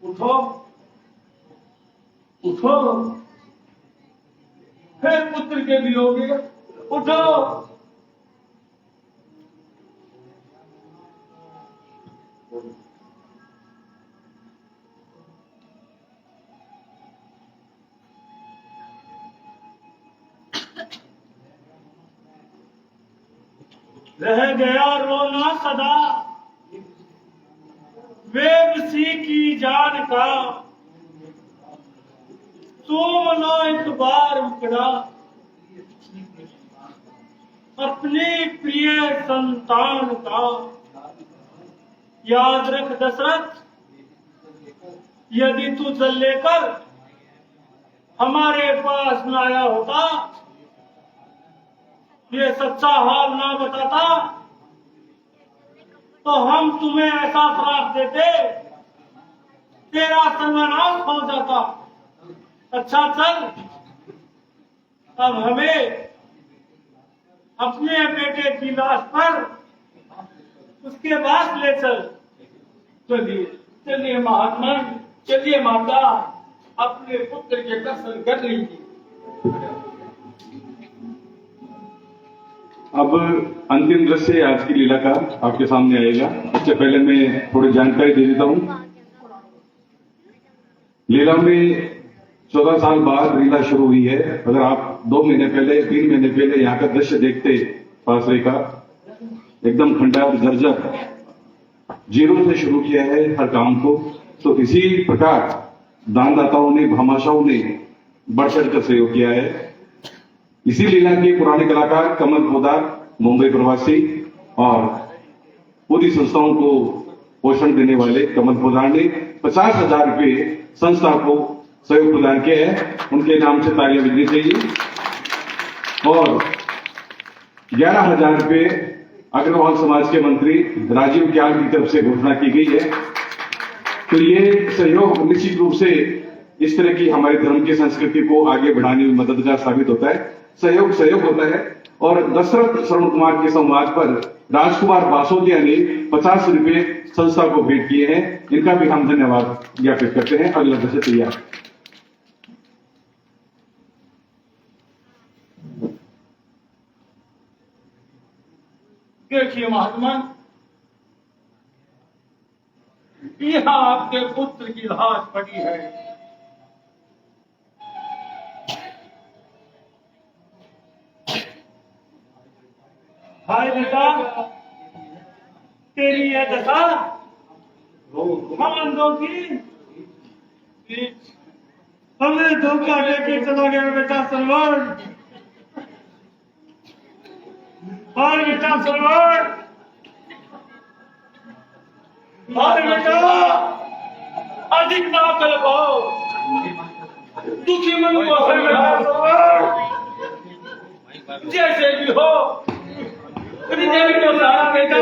उठो उठो, हे पुत्र के वियोगी, उठो। रह गया रोना सदा बेबसी की जान का, सोना एक बार उकड़ा अपने प्रिय संतान का। याद रख दशरथ, यदि तू जल लेकर हमारे पास न आया होता, ये सच्चा हाल ना बताता, तो हम तुम्हें ऐसा श्राप देते तेरा सर्वनाश हो जाता। अच्छा चल, अब हमें अपने बेटे की लाश पर उसके बाद ले चल। चलिए चलिए महात्मा, चलिए माता, अपने पुत्र के दर्शन कर लीजिए। अब अंतिम दृश्य आज की लीला का आपके सामने आएगा। इससे पहले मैं थोड़ी जानकारी दे देता हूं। लीला में 14 साल बाद लीला शुरू हुई है। अगर आप 2 महीने पहले 3 महीने पहले यहाँ का दृश्य देखते पासरे का, एकदम खंडार जर्जर, जीरो से शुरू किया है हर काम को। तो इसी प्रकार दानदाताओं ने, भामाशाहों ने बढ़ चढ़ कर सहयोग किया है। इसी लीला के पुराने कलाकार कमल पोदार, मुंबई प्रवासी, और पूरी संस्थाओं को पोषण देने वाले कमल पोदार ने 50,000 रुपये संस्था को सहयोग प्रदान किया है। उनके नाम से तालियां बजनी चाहिए। और 11,000 रुपये अग्रवाल समाज के मंत्री राजीव ग्याल की तरफ से घोषणा की गई है। तो ये सहयोग निश्चित रूप से इस तरह की हमारे धर्म की संस्कृति को आगे बढ़ाने में मददगार साबित होता है। सहयोग होता है। और दशरथ श्रवण कुमार के संवाद पर राजकुमार बासोदिया ने 50 रुपये संस्था को भेंट किए हैं। इनका भी हम धन्यवाद ज्ञापित करते हैं। अगला दृश्य तैयार। देखिए महात्मा, यहाँ आपके पुत्र की लाश पड़ी है। हाय बेटा, तेरी यह दशा हम अंधों की, हमें धोखा देके चला गया बेटा सलमान। हाय बेटा सलमान, हाय बेटा, अधिक ना कर पाओ, दुखी मन को है बेटा सलमान। जैसे भी हो हृदय को सहारा बेटा।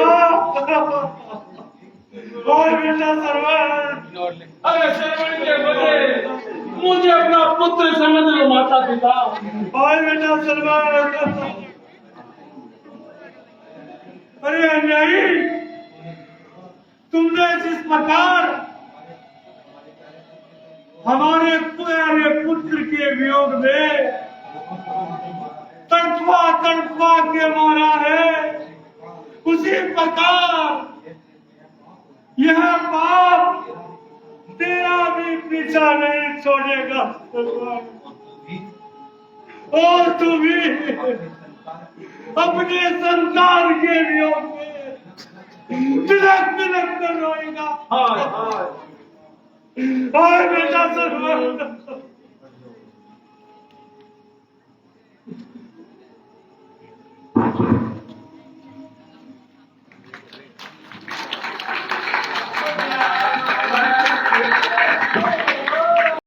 और बेटा सरवन, अरे सरवन के बदले मुझे अपना पुत्र समझ लो माता पिता। और बेटा सरवन, अरे अन्यायी, तुमने जिस प्रकार हमारे प्यारे पुत्र के वियोग में तड़पा के मारा है, उसी प्रकार यह पाप तेरा भी पीछा नहीं छोड़ेगा। और तू भी अपने संतान के वियोग में तिलक तिलक कर रोएगा। हाय बेटा सरवर।